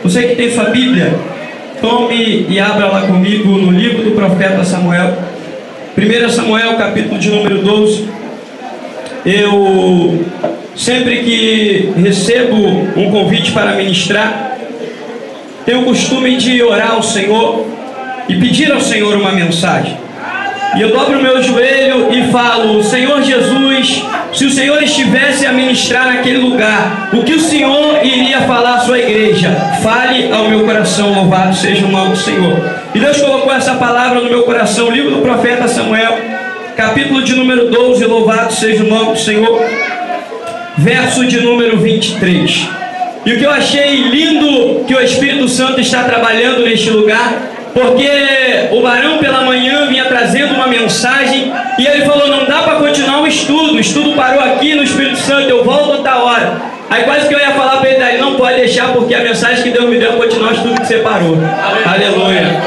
Você que tem sua Bíblia, tome e abra lá comigo no livro do profeta Samuel. 1 Samuel, capítulo de número 12. Eu, sempre que recebo um convite para ministrar, tenho o costume de orar ao Senhor e pedir ao Senhor uma mensagem. E eu dobro o meu joelho e falo: Senhor Jesus, se o Senhor estivesse a ministrar naquele lugar, o que o Senhor iria falar à sua igreja? Fale ao meu coração, louvado seja o nome do Senhor. E Deus colocou essa palavra no meu coração, livro do profeta Samuel, capítulo de número 12, louvado seja o nome do Senhor, verso de número 23. E o que eu achei lindo que o Espírito Santo está trabalhando neste lugar, porque o varão pela manhã vinha trazendo uma mensagem e ele falou: não dá para continuar o estudo parou aqui no Espírito Santo, eu volto outra hora. Aí quase que eu ia falar para ele: daí não pode deixar, porque a mensagem que Deus me deu é continuar o estudo que você parou. Aleluia.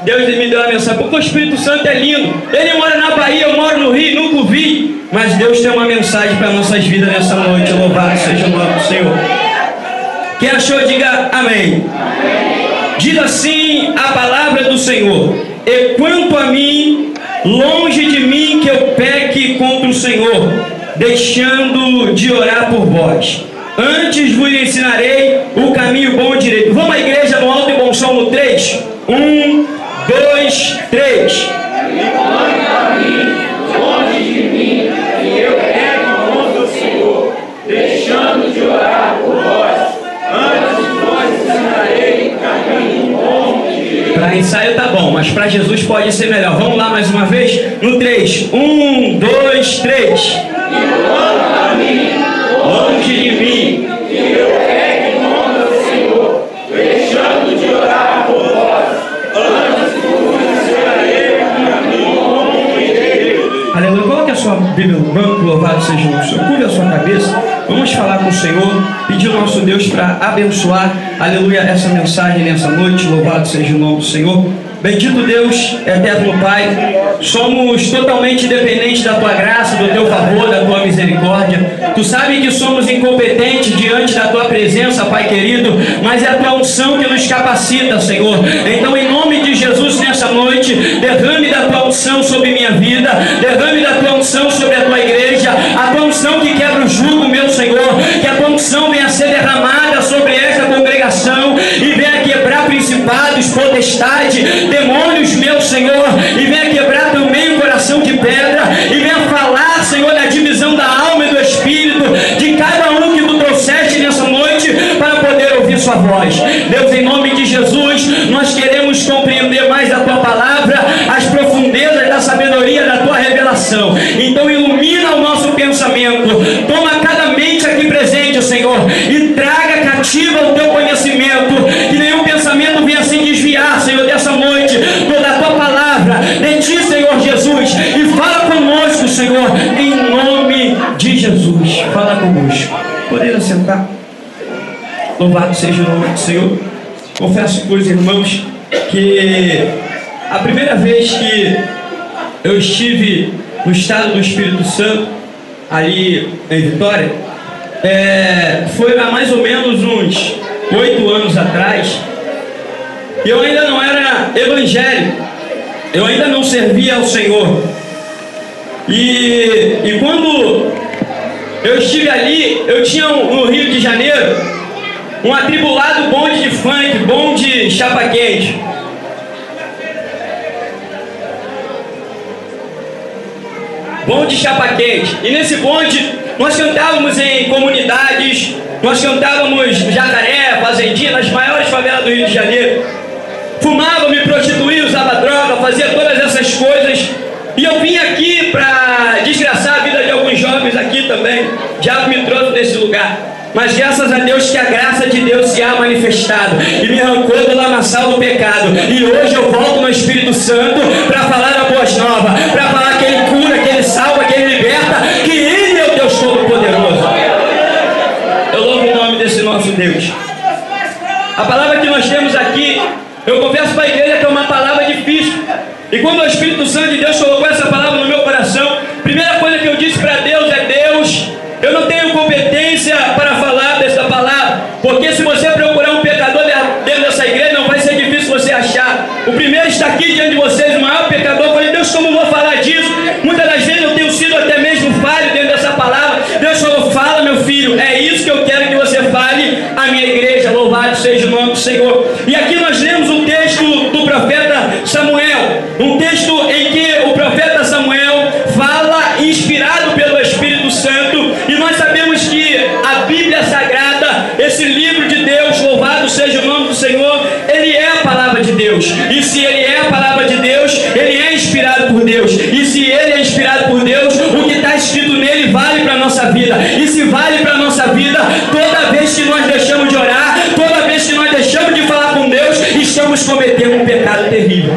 Deus me deu a mensagem, porque o Espírito Santo é lindo. Ele mora na Bahia, eu moro no Rio, nunca o vi, mas Deus tem uma mensagem para nossas vidas nessa noite. Louvado seja o nome do Senhor. Quem achou, diga amém. Diz assim a palavra do Senhor: e quanto a mim, longe de mim que eu peque contra o Senhor, deixando de orar por vós. Antes vos ensinarei o caminho bom e direito. Vamos à igreja no alto e bom som no 3. 1, 2, 3. Longe de mim que eu peque contra o Senhor, deixando de orar por vós. Antes vos ensinarei o caminho bom e direito. Para ensaio tá bom, mas para Jesus pode ser melhor. Vamos lá mais uma vez? No 3. 1, 2, 3. Longe de mim que eu peque contra o Senhor, deixando de orar por vós. Antes vos ensinarei o caminho bom e direito. Aleluia. Coloque a sua Bíblia no banco, louvado seja o Senhor. Curve a sua cabeça. Vamos falar com o Senhor, pedir ao nosso Deus para abençoar, aleluia, essa mensagem nessa noite. Louvado seja o nome do Senhor. Bendito Deus, eterno Pai, somos totalmente dependentes da Tua graça, do Teu favor, da Tua misericórdia. Tu sabes que somos incompetentes diante da Tua presença, Pai querido, mas é a Tua unção que nos capacita, Senhor. Então, em nome de Jesus, nessa noite, derrame da Tua unção sobre minha vida, derrame da Tua unção sobre a Tua igreja, a Tua unção que quebra o jugo, meu Senhor, que a Tua unção venha a ser derramada sobre esta congregação e venha quebrar principados, potestades, demônios, meu Senhor, e venha quebrar também o coração de pedra, e venha falar, Senhor, da divisão da alma e do espírito de cada um que tu trouxeste nessa noite para poder ouvir sua voz. Deus, em nome de Jesus, nós queremos compreender mais a tua palavra, as profundezas da sabedoria da tua revelação. Então ilumina o nosso pensamento, toma cada mente aqui presente, Senhor, e traga cativa o teu conhecimento, que nenhum pensamento venha se desviar, Senhor, dessa noite, toda a tua palavra de ti, Senhor Jesus, e fala conosco, Senhor, em nome de Jesus. Fala conosco. Poderia sentar? Louvado seja o nome do Senhor. Confesso para os irmãos que a primeira vez que eu estive no estado do Espírito Santo, ali em Vitória, foi há mais ou menos uns 8 anos atrás. E eu ainda não era evangélico, eu ainda não servia ao Senhor. E quando eu estive ali, eu tinha no Rio de Janeiro um atribulado bonde de funk, bonde chapa quente. Bonde chapa quente. E nesse bonde nós cantávamos em comunidades, nós cantávamos Jacaré, Fazendinha, nas maiores favelas do Rio de Janeiro. Fumava, me prostituía, usava droga, fazia todas essas coisas. E eu vim aqui para desgraçar a vida de alguns jovens aqui também. O diabo me trouxe nesse lugar. Mas graças a Deus que a graça de Deus se há manifestado e me arrancou do lamaçal do pecado. E hoje eu volto no Espírito Santo para falar a boas novas, para falar que Ele cura, que Ele salva, que Ele liberta, que Ele é o Deus Todo-Poderoso. Eu louvo o nome desse nosso Deus. A palavra que nós temos aqui, eu confesso para a igreja que é uma palavra difícil. E quando o Espírito Santo de Deus colocou essa palavra no meu coração, a primeira coisa que eu disse para Deus é: Deus, eu não tenho competência para falar dessa palavra, porque se você preocupar na minha igreja. Louvado seja o nome do Senhor. E aqui nós lemos um texto do profeta Samuel, um texto em que o profeta Samuel fala inspirado pelo Espírito Santo, e nós sabemos que a Bíblia Sagrada, esse livro de Deus, louvado seja o nome do Senhor, ele é a palavra de Deus. E se ele é a palavra de Deus, ele é inspirado por Deus. E se ele é inspirado por Deus, o que está escrito nele vale para a nossa vida. E se vale para a nossa vida, toda vez que nós deixamos de orar, toda vez que nós deixamos de falar com Deus, estamos cometendo um pecado terrível.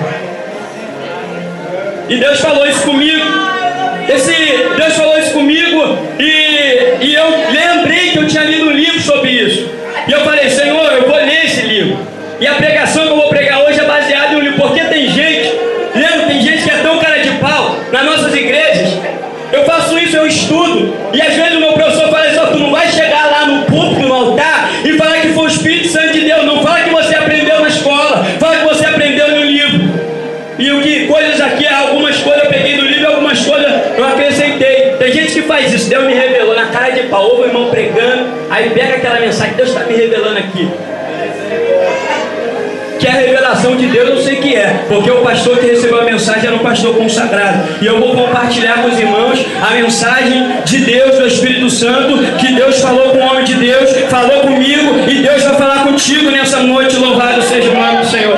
E Deus falou isso comigo. Deus falou isso comigo, e eu lembrei que eu tinha lido um livro sobre isso. E eu falei, Senhor, eu vou ler esse livro. E a pregação que eu vou pregar hoje é baseada em um livro. Porque tem gente que é tão cara de pau nas nossas igrejas. Eu faço isso, eu estudo. E às vezes o meu professor fala assim, tu não vai chegar lá no púlpito, no altar, e falar que foi o Espírito Santo de Deus. Não fala que você aprendeu na escola, fala que você aprendeu no livro. E o que coisas aqui, algumas coisas eu peguei do livro, algumas coisas eu acrescentei. Tem gente que faz isso. Deus me revelou na cara de pau, ouve o irmão pregando, aí pega aquela mensagem, Deus está me revelando aqui. Que é a revelação de Deus, eu sei que é, porque o pastor que recebeu a mensagem era um pastor consagrado. E eu vou compartilhar com os irmãos a mensagem de Deus, do Espírito Santo, que Deus falou com o homem de Deus, falou comigo, e Deus vai falar contigo nessa noite. Louvado seja o nome do Senhor.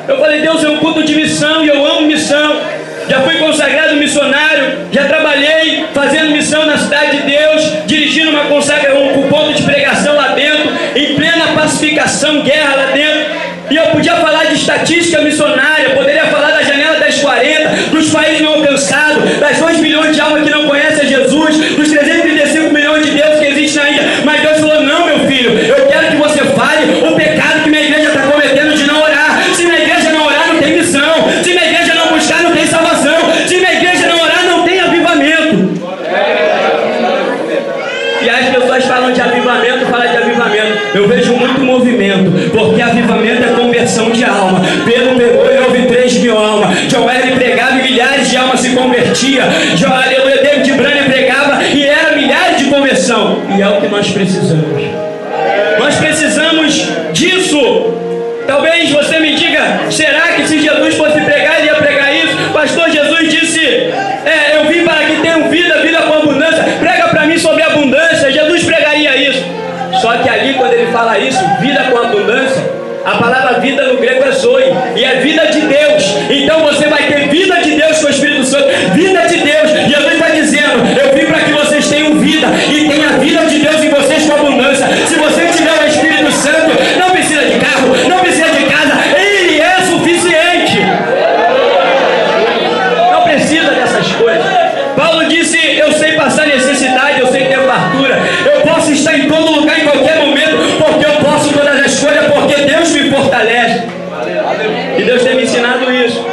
Eu falei, Deus, é um culto de missão, e eu amo missão. Já fui consagrado missionário, já trabalhei fazendo missão na cidade de Deus, dirigindo um ponto de pregação lá dentro, em plena pacificação, guerra lá dentro. E eu podia falar de estatística missionária, poderia falar da janela das 40, dos países não alcançados, das 2 milhões de almas que não conhecem a Jesus, dos 335 milhões de deuses que existem na Índia. Mas Deus falou, não, meu filho, eu quero que você fale o pecado que minha igreja está cometendo de não orar. Se minha igreja não orar, não tem missão. Se minha igreja não buscar, não tem salvação. Se minha igreja não orar, não tem avivamento. E as pessoas falam de avivamento, eu vejo muito movimento, porque avivamento é conversão de alma. Pedro pegou e houve 3.000 almas. Joel pregava e milhares de almas se convertiam. Aleluia, David Branham pregava e era milhares de conversão. E é o que nós precisamos. Nós precisamos disso. Talvez você me diga, será que se Jesus fosse pregar, ele ia pregar isso? Pastor, Jesus disse, eu vim para que tenham vida, vida com abundância. Prega para mim sobre abundância. Jesus pregaria isso. Só que ali, quando ele fala isso, vida com abundância, a palavra vida no grego é zoe, e é vida de Deus. Então você vai ter vida de Deus com o Espírito Santo, vida de Deus. E Jesus está dizendo, eu vim para que vocês tenham vida, e tenha a vida de Deus em vocês com abundância. Se você tiver o Espírito Santo, não precisa de carro, não precisa de casa, ele é suficiente. Não precisa dessas coisas. Paulo disse, eu sei passar necessidade, eu sei ter fartura, eu posso estar em todo lugar, em qualquer momento, porque eu posso todas as coisas, porque Deus me fortalece. E Deus tem me ensinado isso.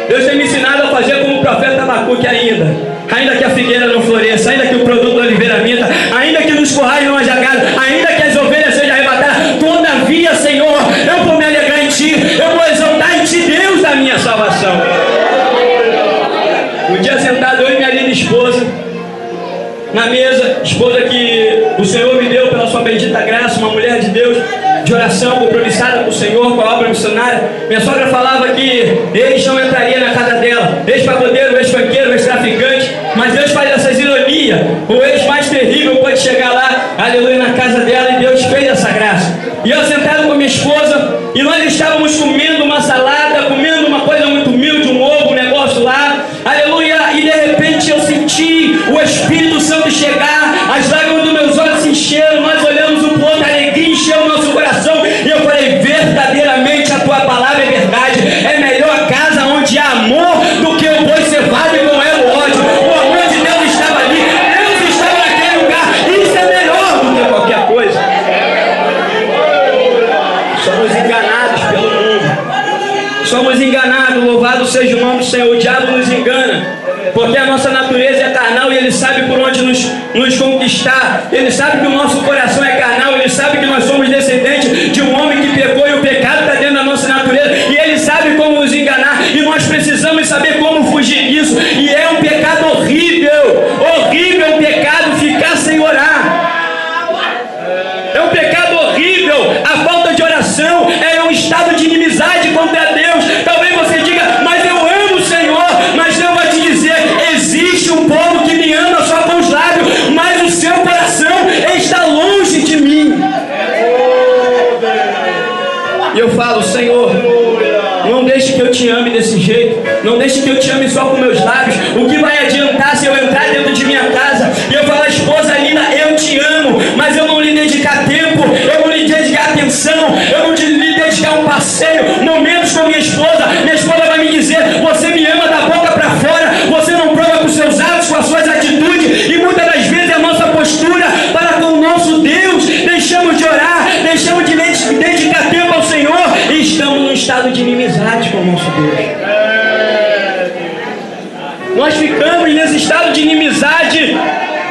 Deus tem me ensinado a fazer como o profeta Abacuque ainda que a figueira não floresça, ainda que o produto da oliveira minta, ainda que nos currais não haja gado, ainda que as ovelhas sejam arrebatadas, todavia, Senhor, eu vou me alegrar em Ti, eu vou exaltar em Ti, Deus da minha salvação. Um dia sentado eu e minha linda esposa na mesa, esposa que o Senhor me deu pela sua bendita graça, uma mulher de Deus, de oração, compromissada com o Senhor, com a obra missionária. Minha sogra falava que eles não entrariam na casa dela, ex-pagodeiro, ex-banqueiro, ex-traficante, mas Deus faz essas ironias. O ex mais terrível pode chegar lá, aleluia, na casa dela, e Deus fez essa graça. E eu sentado com minha esposa, e nós estávamos comendo uma salada, comendo uma coisa muito humilde, um ovo, um negócio lá, aleluia, e de repente eu senti o Espírito Santo chegar, as lágrimas dos meus olhos se encheram, nós olhamos um pro outro, a alegria encheu o nosso coração, e eu falei, verdadeiramente a tua palavra é verdade, é melhor a casa onde há amor do que o boi cevado e não é o ódio. O amor de Deus estava ali, Deus estava naquele lugar, isso é melhor do que qualquer coisa. Somos enganados pelo mundo, somos enganados, louvado seja o nome do Senhor. O diabo nos engana, porque a nossa natureza é carnal e ele sabe por onde nos conquistar. Ele sabe que o nosso coração é carnal, ele sabe que nós somos descendentes de um homem que pecou e o pecado está dentro da nossa natureza, e ele sabe como nos enganar, e nós precisamos saber como fugir disso. E é um pecado horrível, horrível um pecado ficar sem orar. coração é um estado de inimizade contra Deus. Talvez você diga, mas eu amo o Senhor. Mas eu vou te dizer, existe um povo que me ama só com os lábios, mas o seu coração está longe de mim. E eu falo, Senhor, não deixe que eu te ame desse jeito. Não deixe que eu te ame só com meus lábios. O que vai adiantar se eu entrar dentro de minha casa e eu falar, esposa linda, eu te amo, mas eu não lhe dedicar tempo, eu não lhe dedicar atenção, eu não lhe dedicar um passeio, momentos com minha esposa vai me dizer, você me ama da boca para fora, você não prova com seus atos, com as suas atitudes, e muitas das vezes a nossa postura para com o nosso Deus, deixamos de orar, deixamos de dedicar tempo ao Senhor e estamos num estado de inimizade com o nosso Deus. Nós ficamos nesse estado de inimizade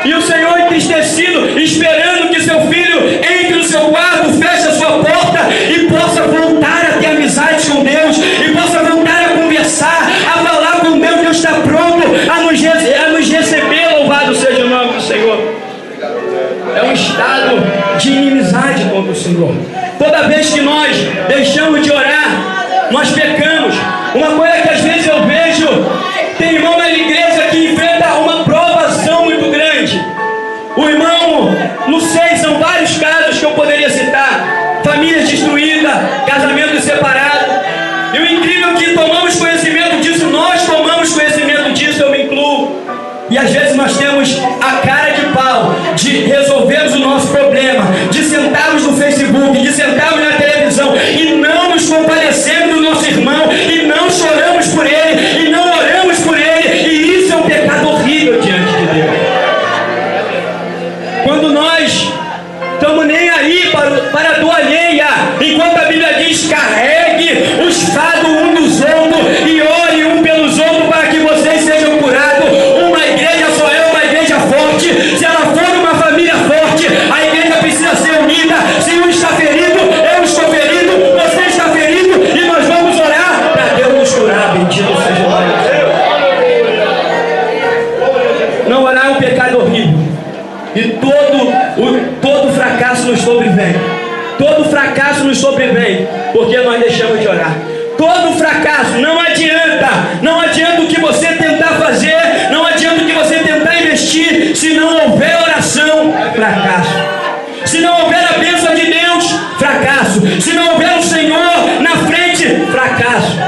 e o Senhor entristecido, esperando que seu filho entre no seu quarto, feche a sua porta e possa voltar a ter amizade com Deus e possa voltar a conversar, a falar com Deus. Deus está pronto a nos receber, louvado seja o nome do Senhor. É um estado de inimizade contra o Senhor. Toda vez que nós deixamos de orar, nós pecamos. Uma coisa que às vezes eu vejo, tem irmão na igreja que enfrenta uma provação muito grande. O irmão, não sei, são vários casos que eu poderia citar. Famílias destruídas, casamentos separados. E o incrível é que tomamos conhecimento disso, nós tomamos conhecimento disso, eu me incluo. E às vezes nós temos a cara de pau de resolvermos o nosso problema, de sentarmos no Facebook, de sentarmos na televisão e não nos compadecemos do nosso irmão, e não choramos por ele, e não oramos por ele, e isso é um pecado horrível diante de Deus. Quando nós estamos nem aí para a dor alheia, enquanto a Bíblia diz, carregue os fardos um dos outros e ore um pelos outros para que vocês sejam curados. Uma igreja só é uma igreja forte se ela for uma família forte. A igreja precisa ser unida. Se um está ferido, eu estou ferido, você está ferido, e nós vamos orar para Deus nos curar. Bendito seja o nome do Senhor. Não orar é um pecado horrível. E todo fracasso nos sobrevém. Todo fracasso nos sobrevém porque nós deixamos de orar. Todo fracasso, não adianta o que você tentar fazer, não adianta o que você tentar investir, se não houver oração, fracasso. Se não houver a bênção de Deus, fracasso. Se não houver o Senhor na frente, fracasso.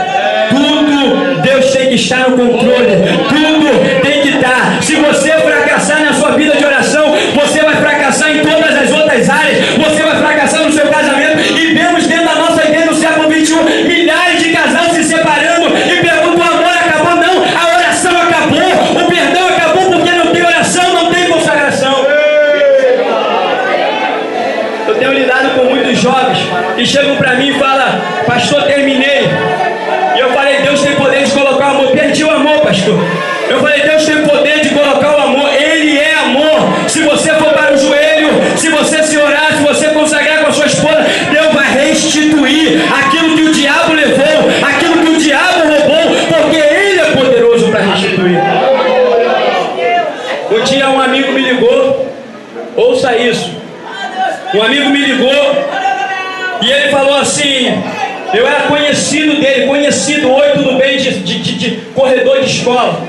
Tudo Deus tem que estar no controle, tudo tem que estar. Se você fracassar na sua vida de oração, você vai fracassar em todas as outras áreas, você vai fracassar no seu casamento. E vemos dentro da nossa igreja no século XXI milhares de casais se separando e perguntam, o amor acabou? Não, a oração acabou, o perdão acabou, porque não tem oração, não tem consagração. Eu tenho lidado com muitos jovens que chegam para mim e falam, pastor, terminei. E eu falei, Deus tem poder de colocar o amor. Perdi o amor, pastor. Eu falei, Deus tem poder de colocar o amor. Ele é amor. Se você for para o joelho, se você se orar, se você consagrar com a sua esposa, Deus vai restituir aquilo que o diabo levou, aquilo que o diabo roubou, porque Ele é poderoso para restituir. Um dia um amigo me ligou, ouça isso. Um amigo me ligou e ele falou assim, eu era conhecido dele, oi, tudo bem, de corredor de escola.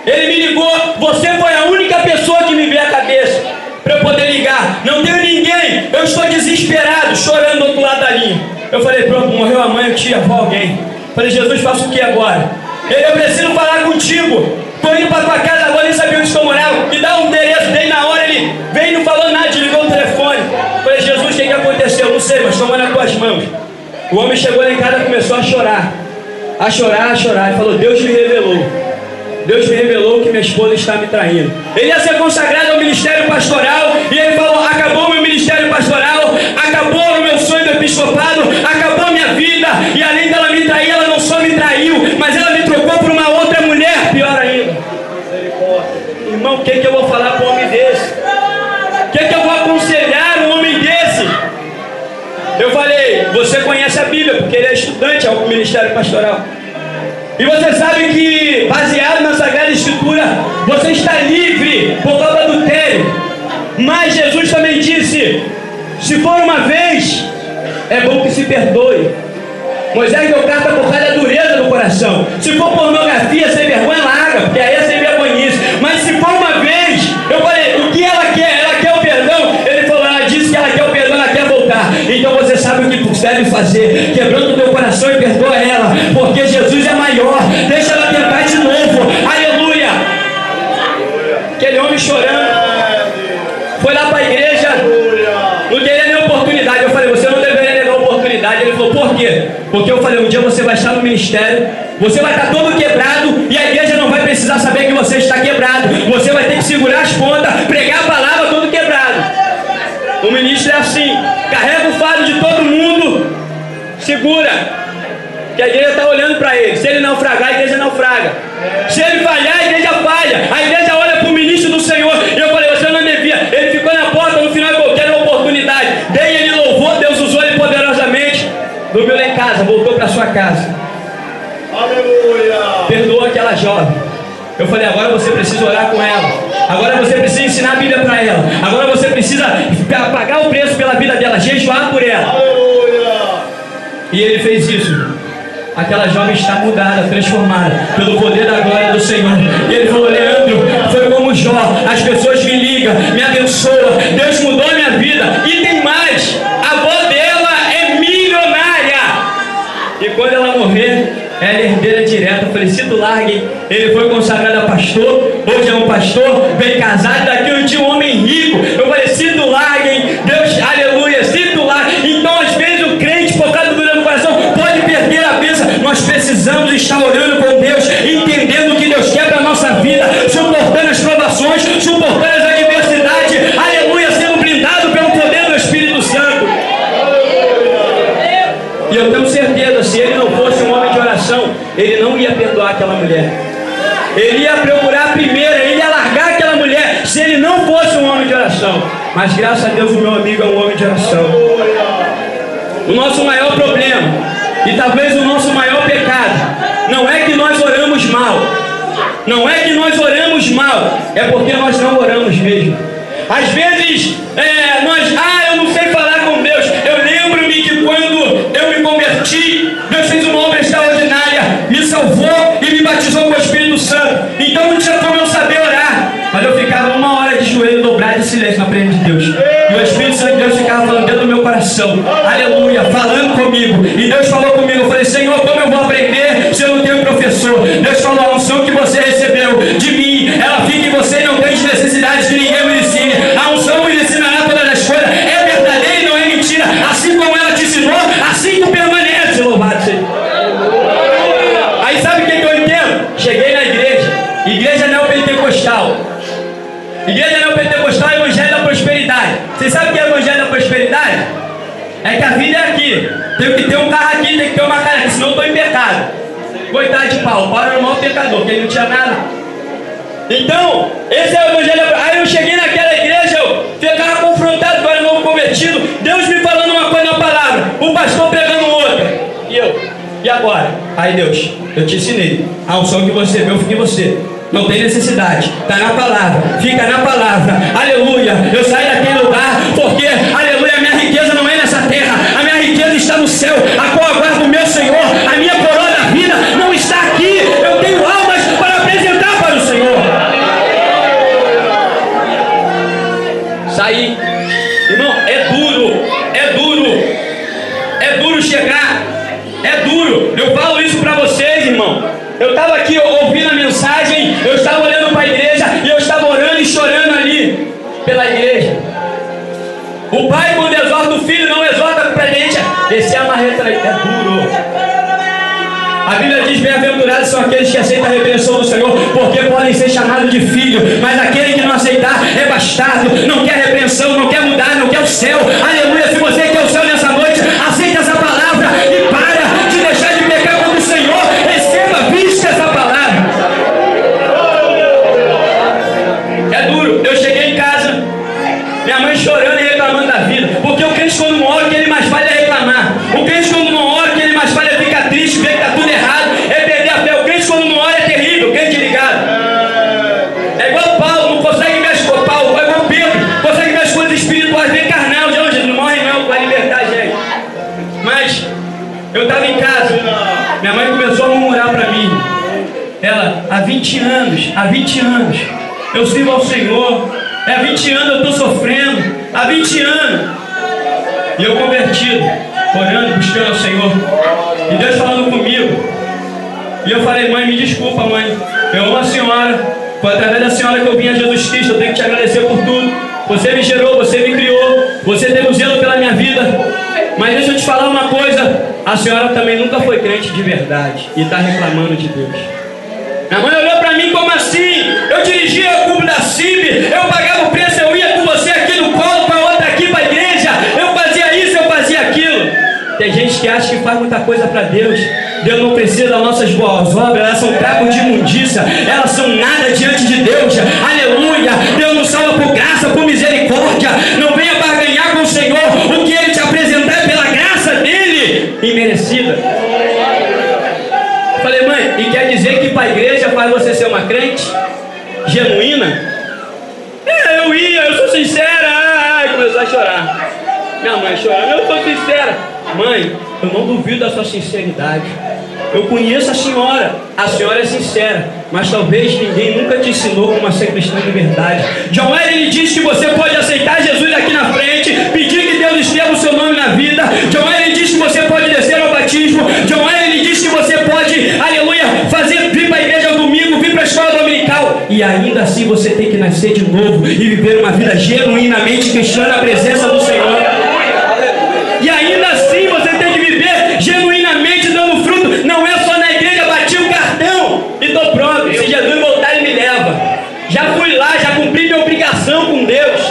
Ele me ligou, você foi a única pessoa que me veio à cabeça para eu poder ligar. Não tenho ninguém, eu estou desesperado, chorando do outro lado da linha. Eu falei, pronto, morreu a mãe, o tio, a avó, alguém. Falei, Jesus, faço o que agora? Ele, eu preciso falar contigo. Estou indo para tua casa agora, nem sabia onde eu morava. Me dá um endereço, dei na hora, ele veio e não falou nada, desligou o telefone. Falei, Jesus, o que aconteceu? Não sei, mas toma nas tuas mãos. O homem chegou lá em casa e começou a chorar. A chorar. Ele falou, Deus me revelou que minha esposa está me traindo. Ele ia ser consagrado ao ministério pastoral e ele falou, acabou meu ministério pastoral, acabou o meu sonho do episcopado, acabou minha vida, e além dela me trair, ela não só me traiu, mas ela me trocou por uma outra mulher, pior ainda. Irmão, o que eu vou falar para um homem desse? O que eu vou aconselhar um homem desse? Eu falei, você conhece a Bíblia, porque ele é estudante ao ministério pastoral. E você sabe que, baseado na Sagrada Escritura, você está livre por causa do adultério. Mas Jesus também disse, se for uma vez, é bom que se perdoe. Moisés deu carta por causa da dureza do coração. Se for pornografia, sem vergonha, larga, porque aí é sem vergonhice. Mas se for uma vez, eu falei, o que ela quer? Ela quer o perdão. Ele falou, ela disse que ela quer o perdão, ela quer voltar. Então você sabe o que você deve fazer. Quebrando o teu coração e perdoa ela, porque Jesus é maior. Deixa ela tentar de novo. Aleluia. Aquele homem chorando foi lá para a igreja, não queria nem oportunidade. Eu falei, você não deveria negar a oportunidade. Ele falou, por quê? Porque eu falei, um dia você vai estar no ministério, você vai estar todo quebrado e a igreja não vai precisar saber que você está quebrado. Você vai ter que segurar as pontas, pregar a palavra todo quebrado. O ministro é assim, carrega o fardo de todo mundo, segura, que a igreja está olhando para ele. Se ele naufragar, a igreja naufraga. Se ele falhar, a igreja falha. A igreja olha para o ministro do Senhor. E eu falei, você não devia. Ele ficou na porta, no final eu quero uma oportunidade. Daí ele louvou, Deus usou ele poderosamente. Dormiu lá em casa, voltou para sua casa. Aleluia. Perdoou aquela jovem. Eu falei, agora você precisa orar com ela. Agora você precisa ensinar a Bíblia para ela. Agora você precisa pagar o preço pela vida dela, jejuar por ela. Aleluia. E ele fez isso. Aquela jovem está mudada, transformada pelo poder da glória do Senhor. E ele falou, Leandro, foi como Jó. As pessoas me ligam, me abençoam. Deus mudou a minha vida. E tem mais, a avó dela é milionária. E quando ela morrer, ela é herdeira direta. Eu falei, Cito larguem. Ele foi consagrado a pastor. Hoje é um pastor, bem casado. Daqui um dia um homem rico. Eu falei, Cito larguem. Deus, aleluia, Cito larguem. Então às vezes o crente, por causa do dureza do coração, pode perder a bênção. Nós precisamos estar orando com Deus, entendendo o que Deus quer para a nossa vida, suportando as provações, suportando as adversidades, aleluia, sendo blindado pelo poder do Espírito Santo. E eu tenho certeza, se ele não fosse um homem de oração, ele não ia perdoar aquela mulher. Ele ia procurar primeiro, ele ia largar aquela mulher, se ele não fosse um homem de oração. Mas graças a Deus o meu amigo é um homem de oração. O nosso maior problema, e talvez o nosso maior pecado, não é que nós oramos mal. Não é que nós oramos mal, é porque nós não oramos mesmo. Às vezes, eu não sei falar com Deus. Eu lembro-me que quando eu me converti, Deus fez uma obra extraordinária, me salvou e me batizou com o Espírito Santo. Então não tinha como eu saber orar, mas eu ficava 1 hora de joelho dobrado em silêncio na presença de Deus. E o Espírito Santo de Deus ficava falando dentro do meu coração, aleluia, falando comigo. E Deus falou comigo, eu falei, Senhor, como eu vou aprender se eu não tenho professor? Deus falou, a unção que você recebeu de mim, ela fica em você e não tem necessidade que ninguém me ensine. A unção me ensinará todas as coisas, é verdadeira e não é mentira. Assim como ela te ensinou, assim tu permanece, louvado seja. Aí sabe o que eu entendo? Cheguei na igreja neopentecostal. Igreja neopentecostal é o evangelho da prosperidade. Vocês sabem o que é o evangelho da prosperidade? É que a vida é aqui. Tem que ter um carro aqui, tem que ter uma cara aqui, senão eu estou em pecado. Coitado de Paulo era o maior pecador, porque ele não tinha nada. Então, esse é o evangelho. Aí eu cheguei naquela igreja, eu ficava confrontado com o novo convertido. Deus me falando uma coisa na palavra, o pastor pregando outra. E eu, e agora? Aí Deus, eu te ensinei. A unção que você viu fica em você. Não tem necessidade, está na palavra, fica na palavra, aleluia. Eu saí daquele lugar porque, aleluia, a minha riqueza não é nessa terra, a minha riqueza está no céu, a qual aguardo o meu Senhor. A minha coroa da vida não está aqui, eu tenho almas para apresentar para o Senhor. Saí, irmão, é duro chegar, é duro. Eu falo isso para vocês, irmão. Eu estava aqui ouvindo a mensagem, eu estava olhando para a igreja e eu estava orando e chorando ali pela igreja. O pai, quando exorta o filho, não exorta para a gente descer a marreta, é duro. A Bíblia diz, bem-aventurados são aqueles que aceitam a repreensão do Senhor, porque podem ser chamados de filho. Mas aquele que não aceitar é bastardo, não quer repreensão, não quer mudar, não quer o céu. Aleluia, se você quer o céu nessa noite, aceita essa palavra e para de deixar de pecar contra o Senhor. Receba, viste essa palavra. É duro. Eu cheguei em casa, minha mãe chorando e reclamando da vida, porque o crente quando não ora, o que ele mais faz é reclamar. O crente quando não ora, o que ele mais faz é ficar triste, ver que está tudo errado, é perder a fé. O crente quando não ora é terrível, o crente ligado. É igual Paulo, não consegue ver as coisas. Paulo é igual Pedro, consegue ver as coisas espirituais bem carnal. De onde? Não morre não, Eu estava em casa, minha mãe começou a murmurar para mim. Ela, há 20 anos, eu sirvo ao Senhor. Há 20 anos eu estou sofrendo. Há 20 anos. E eu convertido, orando, buscando ao Senhor. E Deus falando comigo. E eu falei, mãe, me desculpa, mãe. Eu amo a senhora. Foi através da senhora que eu vim a Jesus Cristo. Eu tenho que te agradecer por tudo. Você me gerou, você me criou. Você teve um zelo pela minha vida. Mas deixa eu te falar uma coisa. A senhora também nunca foi crente de verdade. E está reclamando de Deus. Minha mãe olhou para mim como assim? Eu dirigia o cubo da CIB, eu pagava o preço, eu ia com você aqui no colo, com a outra aqui para a igreja, eu fazia isso, eu fazia aquilo. Tem gente que acha que faz muita coisa para Deus. Deus não precisa das nossas boas obras, elas são trapos de imundícia, elas são nada diante de Deus. Aleluia! Deus nos salva por graça, por misericórdia. Não venha barganhar com o Senhor, o que Ele te apresentar é pela graça dEle, imerecida. Falei, mãe, e quer dizer que ir para a igreja faz você ser uma crente genuína? Eu sou sincera. Ai, começou a chorar. Minha mãe chorando, eu sou sincera. Mãe, eu não duvido da sua sinceridade. Eu conheço a senhora é sincera, mas talvez ninguém nunca te ensinou como ser cristão de verdade. John Wesley diz que você pode aceitar Jesus aqui na frente, pedir que Deus escreva o seu nome na vida. John Wesley diz que você pode descer ao batismo. John Wesley diz que você pode, aleluia, vir para a igreja ao domingo, vir para a escola dominical, e ainda assim você tem que nascer de novo e viver uma vida genuinamente cristã na presença do Senhor. E ainda assim você tem que viver genuinamente dando fruto. Não é só na igreja, bati o cartão e estou pronto. Se Jesus voltar, Ele me leva. Já fui lá, já cumpri minha obrigação com Deus.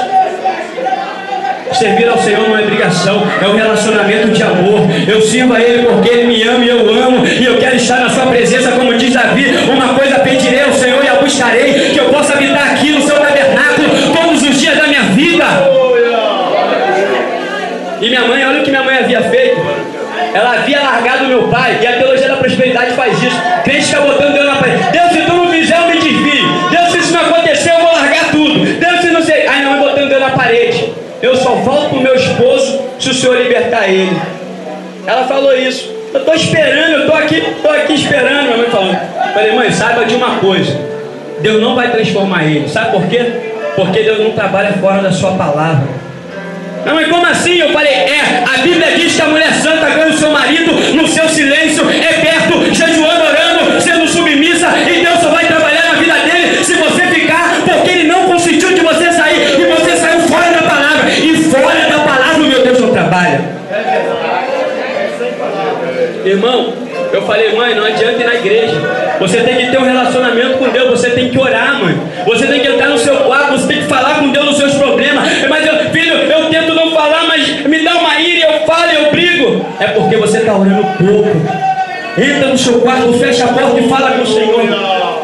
Servir ao Senhor não é obrigação, é um relacionamento de amor. Eu sirvo a Ele porque Ele me ama e eu amo, e eu quero estar na sua presença, como diz Davi. Uma coisa pedirei ao Senhor e a buscarei, que eu possa habitar aqui no seu tabernáculo todos os dias da minha vida. E minha mãe, olha o que minha mãe havia feito. Ela havia largado meu pai, e a teologia da prosperidade faz isso. Crente fica botando Deus na parede. Deus, se tu não fizer, eu me desvio. Deus, se isso não acontecer, eu vou largar tudo. Deus, se não sei. Aí minha mãe botando Deus na parede. Eu só volto pro meu esposo se o Senhor libertar ele. Ela falou isso. Eu estou esperando, eu estou aqui esperando. Minha mãe falando. Falei, mãe, saiba de uma coisa. Deus não vai transformar ele. Sabe por quê? Porque Deus não trabalha fora da sua palavra. Não, mas como assim? Eu falei, a Bíblia diz que a mulher santa ganha o seu marido no seu silêncio, é perto, jejuando, orando, sendo submissa, e Deus só vai trabalhar na vida dele se você ficar, porque Ele não consentiu de você sair, e você saiu fora da palavra, e fora da palavra o meu Deus não trabalha. Irmão, eu falei, mãe, não adianta ir na igreja. Você tem que ter um relacionamento com Deus. Você tem que orar, mãe. Você tem que entrar no seu quarto. Você tem que falar com Deus nos seus problemas. Mas filho, eu tento não falar, mas me dá uma ira, eu falo e eu brigo. É porque você está orando pouco. Entra no seu quarto, fecha a porta e fala com o Senhor.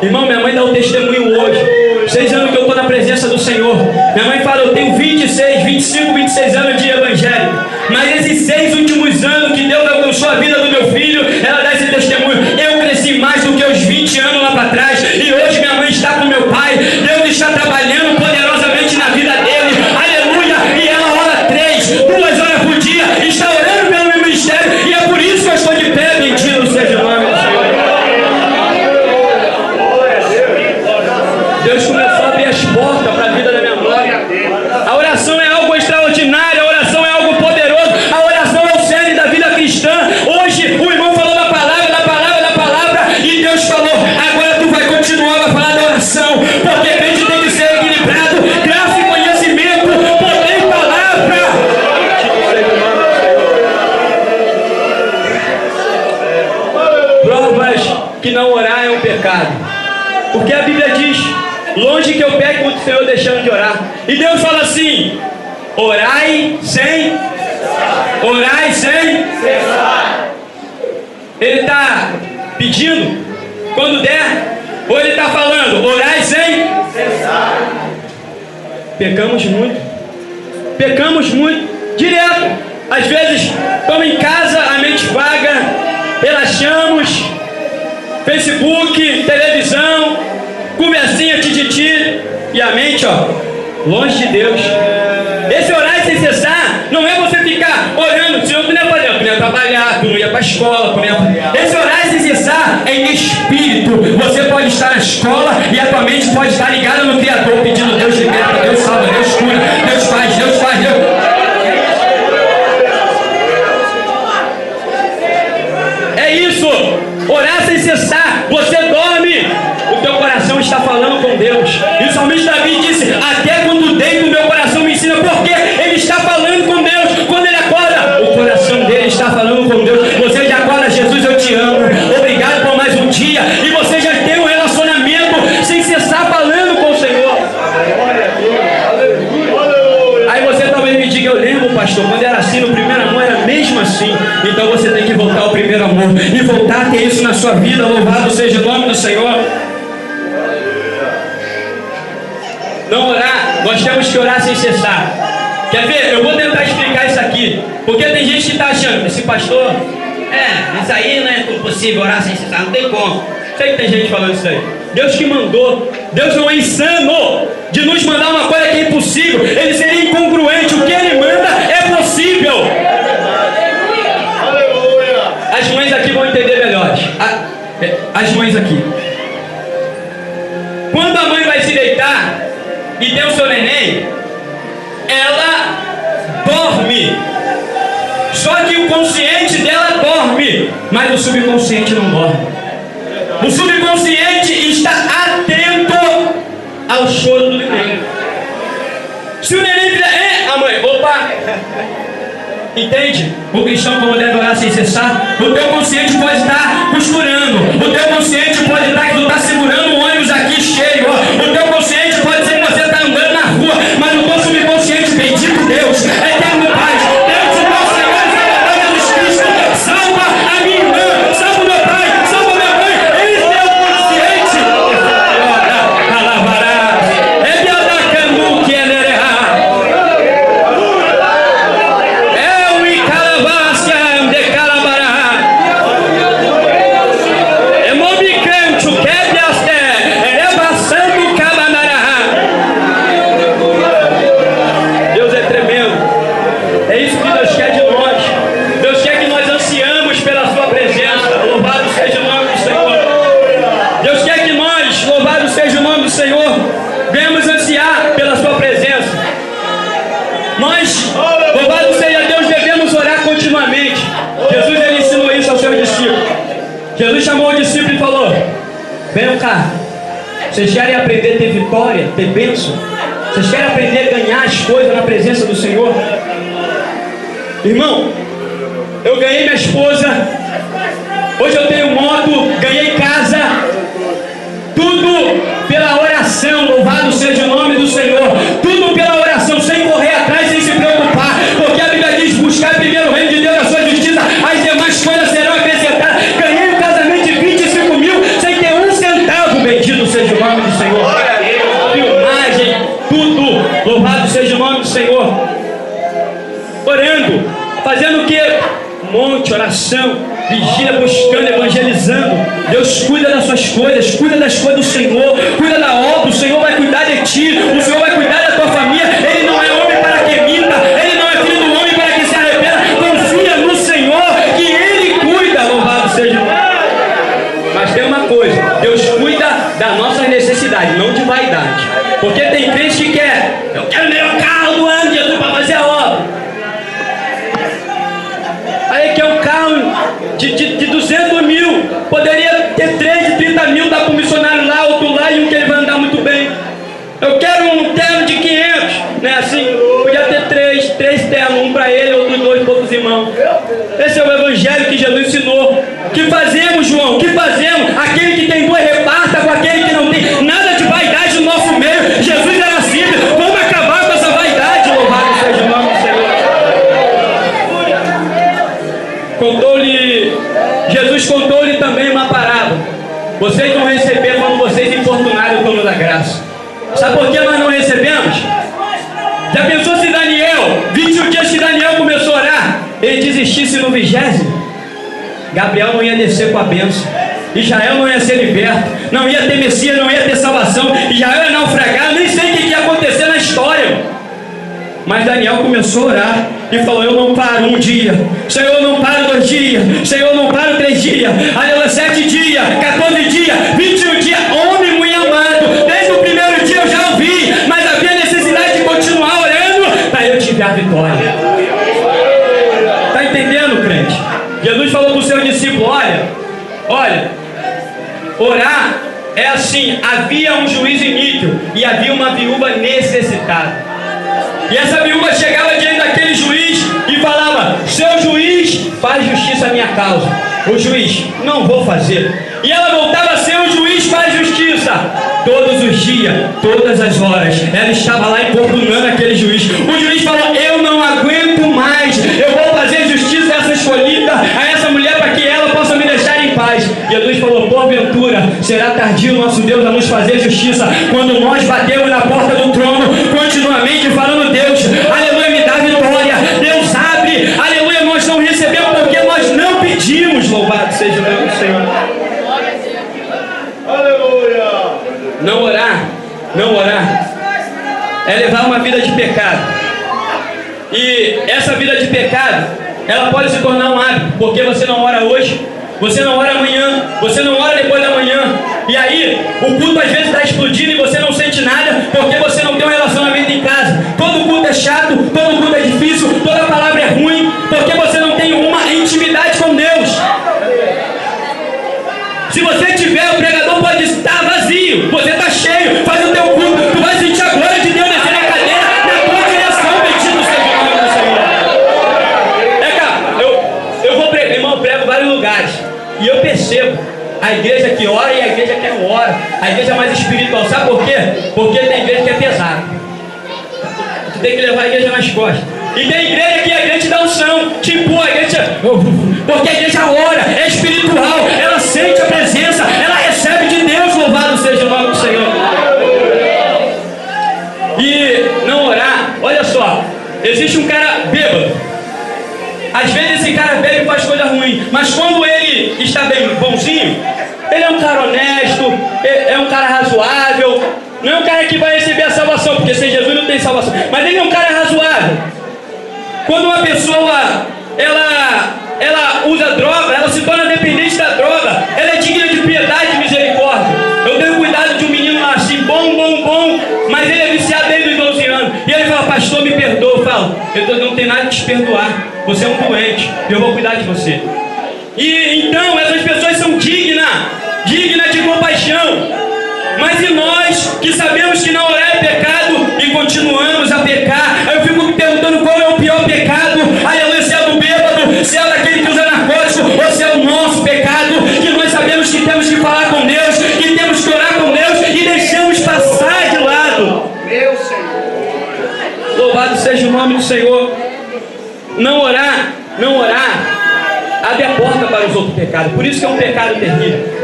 Irmão, minha mãe dá um testemunho hoje. 6 anos que eu estou na presença do Senhor. Minha mãe fala, eu tenho 26, 25, 26 anos de evangelho. Mas esses 6 últimos anos que Deus alcançou a vida do meu filho, ela dá esse testemunho. Eu cresci mais do que os 20 anos lá para trás. E hoje minha mãe está com meu pai. Deus está trabalhando poderosamente na vida dele. Aleluia! E ela ora 2 horas por dia. Está orando pelo meu ministério. E é por isso que eu estou de pé. Bendito seja o nome do Senhor. Deus começou a abrir as portas para a vida da minha mãe. A oração é algo extraordinário. A oração é algo poderoso. A oração é o cerne da vida cristã. Hoje o irmão falou da palavra. E Deus falou, agora tu vai continuar a falar da oração. Porque crente tem que ser equilibrado. Graça e conhecimento. Poder e palavra. Provas que não orar é um pecado. Porque a Bíblia diz, longe que eu pegue contra o Senhor deixando de orar. E Deus fala assim, orai sem cessar. Ele está pedindo quando der, ou Ele está falando, orai sem cessar. Pecamos muito, direto. Às vezes, estamos em casa, a mente vaga, relaxamos, Facebook, televisão, conversinha, tititi, e a mente, longe de Deus. Esse orar sem cessar não é você ficar orando. Se eu não fazer, eu trabalhar, tu não ia para a escola, tu não ia pra... Esse orar e se cessar é em espírito. Você pode estar na escola e a tua mente pode estar ligada no Criador, pedindo Deus liberta, Deus salva, Deus cura, Deus faz, Deus faz, Deus... É isso, orar sem cessar. Você dorme, o teu coração está falando com Deus. E o salmista Davi disse: até quando deito o meu coração me ensina, porque ele está falando com Deus. Quando ele acorda, o coração dele está falando com Deus. Você já acorda: Jesus, eu te amo, obrigado por mais um dia. E você já tem um relacionamento sem cessar falando com o Senhor. Aí você talvez me diga: eu lembro, pastor, quando era assim, no primeiro amor era mesmo assim. Então você tem que voltar ao primeiro amor e voltar a ter isso na sua vida. Louvado seja o nome do Senhor. Não orar, nós temos que orar sem cessar. Quer ver? Eu vou tentar explicar isso aqui, porque tem gente que está achando: esse pastor, isso aí não é possível orar sem cessar, não tem como. Sei que tem gente falando isso aí. Deus que mandou. Deus não é insano de nos mandar uma coisa que é impossível. Ele seria incongruente. O que ele manda é possível. As mães aqui vão entender melhor. As mães aqui. Quando a mãe vai se deitar e tem o seu neném, ela dorme. Só que o consciente dela dorme, mas o subconsciente não dorme. O subconsciente está atento ao choro do neném. Se o neném fizer, a mãe, opa! Entende? O cristão, como deve orar sem cessar, o teu consciente pode estar costurando, o teu consciente pode estar que tu está segurando um ônibus aqui cheio, ó. O teu consciente pode ser que você está andando na rua, mas o teu subconsciente, bendito Deus, eterno Pai, Deus do nosso Senhor e Salvador Jesus Cristo, salva a minha irmã, salva o meu pai, salva a minha mãe. Esse é o consciente. Alavará, é biadacandu que é nereá. Jesus chamou o discípulo e falou: venham cá, vocês querem aprender a ter vitória, ter bênção? Vocês querem aprender a ganhar as coisas na presença do Senhor? Irmão, eu ganhei minha esposa, hoje eu tenho moto, ganhei casa, tudo pela oração. Louvado seja o nome do Senhor. Tudo pela oração, sem correr atrás, sem se preocupar, porque a Bíblia diz: buscar primeiro o reino de Deus e a sua justiça, as demais coisas serão acrescentadas. Ganhei um casamento de 25 mil sem ter um centavo. Bendito seja o nome do Senhor. Filmagem, tudo. Louvado seja o nome do Senhor. Orando, fazendo o que? Monte, oração, vigília, buscando, evangelizando. Deus cuida das suas coisas, cuida das coisas do Senhor, cuida da obra. O Senhor vai cuidar de ti, o Senhor vai cuidar da tua família. Ele não é homem para que minta, ele não é filho do homem para que se arrependa. Confia no Senhor, que Ele cuida. Louvado seja o nome. Mas tem uma coisa: Deus cuida das nossas necessidades, não de vaidade. Porque tem crente que quer: eu quero o melhor carro do ano, Jesus, para fazer a obra. Aí que é um carro de 200 mil, poderia ter 3 de 30 mil, dá para o missionário lá, outro lá, e um que ele vai andar muito bem. Eu quero um terno de 500, né? Assim, podia ter 3 ternos, um para ele, outros 2 para outros irmãos. Esse é o evangelho que Jesus ensinou. O que fazemos, João? O que fazemos? Aquele que tem 2 reparta com aquele que não tem. Nada de vaidade no nosso meio. Jesus era simples. Vamos acabar com essa vaidade. Louvado seja o nome do Senhor. Jesus contou-lhe também uma parábola: vocês vão receber quando vocês importunarem o dono da graça. Sabe por que nós não recebemos? Já pensou se Daniel, 21 dias que Daniel começou a orar, ele desistisse no 20º? Gabriel não ia descer com a bênção, Israel não ia ser liberto, não ia ter Messias, não ia ter salvação, Israel ia naufragar. Nem sei o que ia acontecer na história. Mas Daniel começou a orar e falou: eu não paro um dia, Senhor, eu não paro 2 dias, Senhor, eu não paro 3 dias, aleluia, 7 dias, 14 dias, 21 dias, homem muito amado. Desde o primeiro dia eu já ouvi, mas havia necessidade de continuar orando para eu tiver a vitória. Está entendendo, crente? Jesus falou para o seu discípulo: olha, orar é assim, havia um juiz iníquo e havia uma viúva necessitada. E essa viúva chegava diante daquele juiz e falava: seu juiz, faz justiça à minha causa. O juiz: não vou fazer. E ela voltava a ser: o juiz, faz justiça. Todos os dias, todas as horas, ela estava lá importunando aquele juiz. O juiz falou: eu não aguento mais, eu vou fazer justiça a essa escolhida, a essa mulher, para que ela possa me deixar em paz. Jesus falou: porventura será tardio nosso Deus a nos fazer justiça, quando nós batemos na porta do trono continuamente falando: Deus, aleluia, me dá vitória. Deus abre, aleluia, nós não recebemos porque nós não pedimos. Louvado seja o nome do Senhor. Aleluia. Não orar é levar uma vida de pecado. E essa vida de pecado, ela pode se tornar um hábito, porque você não ora hoje, você não ora amanhã, você não ora depois da manhã. E aí, o culto às vezes está explodindo e você não sente nada, porque você não tem um relacionamento em casa. Todo culto é chato, todo culto é difícil, toda palavra é ruim, porque você não tem uma intimidade com Deus. Se você tiver, o pregador pode estar vazio, você está cheio, faz o teu culto, tu vai sentir a glória de Deus descer na cadeira, na tua direção, bendito seja o nome do Senhor. Cara, eu vou pregar, irmão, eu prego em vários lugares, e eu percebo a igreja que ora e a igreja que não ora, a igreja mais espiritual. Sabe por quê? Porque tem igreja que é pesada, tu tem que levar a igreja nas costas. E tem igreja que a igreja dá unção, tipo a igreja, porque a igreja ora, é espiritual, ela sente a presença, ela recebe de Deus. Louvado seja o nome do Senhor. E não orar, olha só, existe um cara bêbado. Às vezes esse cara bebe e faz coisa ruim, mas quando ele está bem bonzinho, ele é um cara honesto, é um cara razoável, não é um cara que vai receber a salvação, porque sem Jesus não tem salvação, mas ele é um cara razoável. Quando uma pessoa ela usa droga, ela se torna dependente da droga, ela é digna de piedade e misericórdia. Eu tenho cuidado de um menino lá assim, bom, mas ele é viciado desde os 12 anos. E ele fala: pastor, me perdoa. Eu falo: eu não tenho nada de te perdoar, você é um doente, e eu vou cuidar de você. E então essas pessoas são dignas de compaixão. Mas e nós que sabemos que não orar é pecado e continuamos a pecar? Aí eu fico me perguntando qual é o pior pecado. Aleluia, se é do bêbado, se é daquele que usa narcótico, ou se é o nosso pecado, que nós sabemos que temos que falar com Deus, que temos que orar com Deus e deixamos passar de lado. Meu Senhor, louvado seja o nome do Senhor. Não orar abre a porta para os outros pecados. Por isso que é um pecado terrível.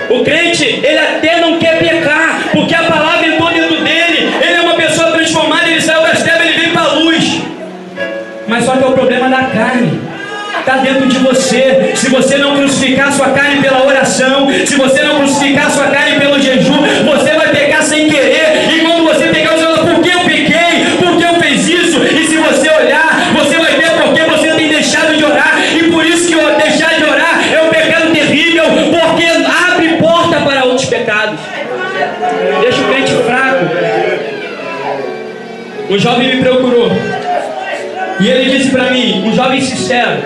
O crente, ele até não quer pecar, porque a palavra entrou dentro dele, ele é uma pessoa transformada, ele saiu das trevas, ele veio para a luz. Mas só que é o problema da carne, está dentro de você. Se você não crucificar a sua carne pela oração, se você não crucificar a sua carne pelo jejum, você vai pecar sem querer. E quando você pecar, você vai falar: por que eu pequei? Por que eu fiz isso? E se você olhar, você vai ver porque você tem deixado de orar. E por isso que deixar de orar é um pecado terrível, porque abre porta para outros pecados, deixa o crente fraco. Um jovem me procurou e ele disse para mim, um jovem sincero,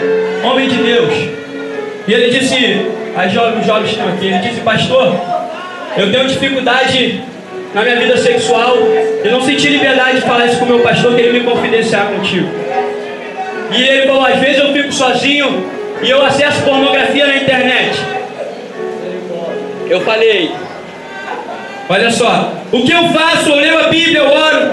homem de Deus, e ele disse: os jovens estão aqui, ele disse: pastor, eu tenho dificuldade na minha vida sexual, eu não senti liberdade de falar isso com o meu pastor, queria me confidenciar contigo. E ele falou: às vezes eu fico sozinho e eu acesso pornografia na internet. Eu falei: olha só, o que eu faço? Eu leio a Bíblia, eu oro.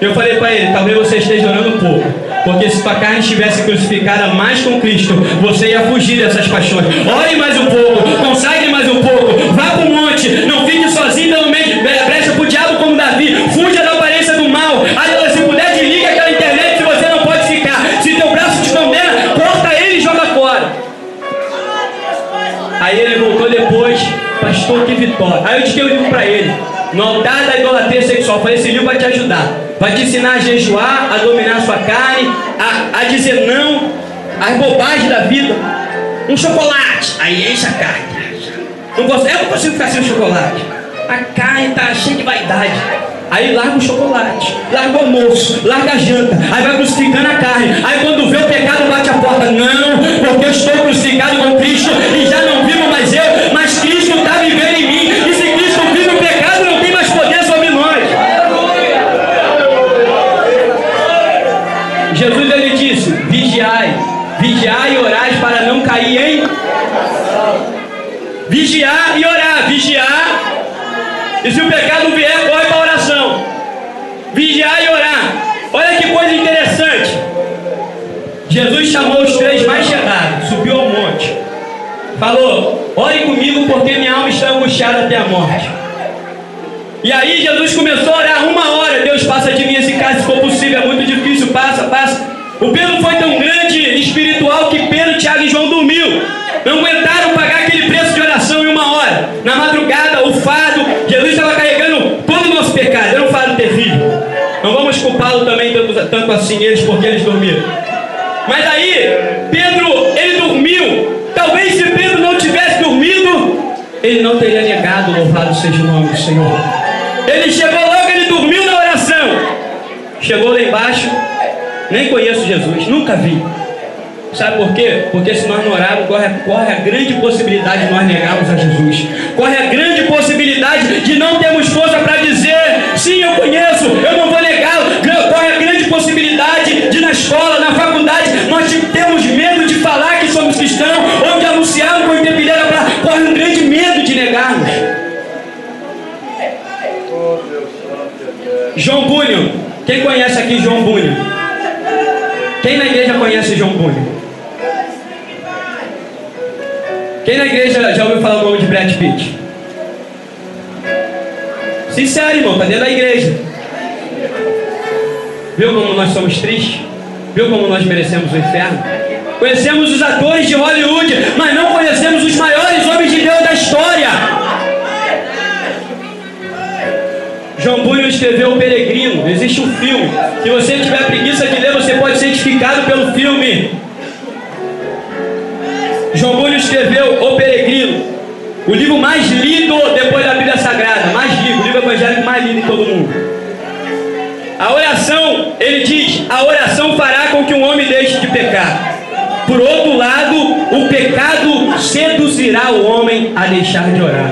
Eu falei para ele: talvez você esteja orando um pouco, porque se tua carne estivesse crucificada mais com Cristo, você ia fugir dessas paixões. Ore mais um pouco, consagre mais um pouco, vá para o monte, não fique sozinho dando brecha para o diabo como Davi, fuja da aparência do mal. Aí, se puder, desliga aquela internet, se você não pode ficar. Se teu braço te condena, corta ele e joga fora. Aí ele voltou depois: pastor, que vitória. Aí eu digo para ele: no altar da idolatria sexual, falei: esse livro vai te ajudar. vai te ensinar a jejuar, a dominar a sua carne, a dizer não às bobagens da vida. Um chocolate, aí enche a carne. Eu não consigo ficar sem chocolate. A carne está cheia de vaidade. Aí larga o chocolate, larga o almoço, larga a janta, aí vai crucificando a carne. Aí quando vê o pecado bate a porta. Não, porque eu estou crucificado com Cristo e já não vivo mais eu, mas Cristo está vivendo em mim. E se Cristo vive, o pecado não tem mais poder sobre nós. Jesus ele disse: vigiai e orai para não cair em vigiar e orar, vigiar. E se o pecado vier, corre para a oração. Vigiar e orar. Olha que coisa interessante. Jesus chamou os 3 mais chegados, subiu ao monte, falou: ore comigo porque minha alma está angustiada até a morte. E aí Jesus começou a orar 1 hora. Deus, passa de mim esse cálice, se for possível, é muito difícil, passa. O Pedro foi tão grande espiritual que Pedro, Tiago e João dormiu. Não aguentaram pagar aquele preço de oração em 1 hora. Na madrugada, o fardo, Jesus estava carregando todo o nosso pecado. Era um fardo terrível. Não vamos culpá-lo também tanto assim eles, porque eles dormiram. Mas aí, Pedro, ele dormiu. Talvez se Pedro não tivesse dormido, ele não teria negado. Louvado seja o nome do Senhor. Ele chegou logo, ele dormiu na oração. Chegou lá embaixo, nem conheço Jesus, nunca vi. Sabe por quê? Porque se nós não orarmos, corre a grande possibilidade de nós negarmos a Jesus. Corre a grande possibilidade de não termos força para dizer: sim, eu conheço, eu não vou negá-lo. Corre a grande possibilidade de na escola, na faculdade, nós temos medo de falar que somos cristãos, ou de anunciarmos com independença. Corre um grande medo de negarmos. João Bunyan. Quem conhece aqui João Bunyan? Quem na igreja conhece João Bunyan? Quem na igreja já ouviu falar o nome de Brad Pitt? Sincero, irmão, tá dentro da igreja. Viu como nós somos tristes? Viu como nós merecemos o inferno? Conhecemos os atores de Hollywood, mas não conhecemos os maiores homens de Deus da história. João Bunyan escreveu O Peregrino. Existe um filme. Se você tiver preguiça de ler, você pode ser edificado pelo filme. João Bunyan escreveu O Peregrino, o livro mais lido depois da Bíblia Sagrada, mais lido, o livro evangélico mais lido em todo mundo. A oração, ele diz: a oração fará com que um homem deixe de pecar. Por outro lado, o pecado seduzirá o homem a deixar de orar.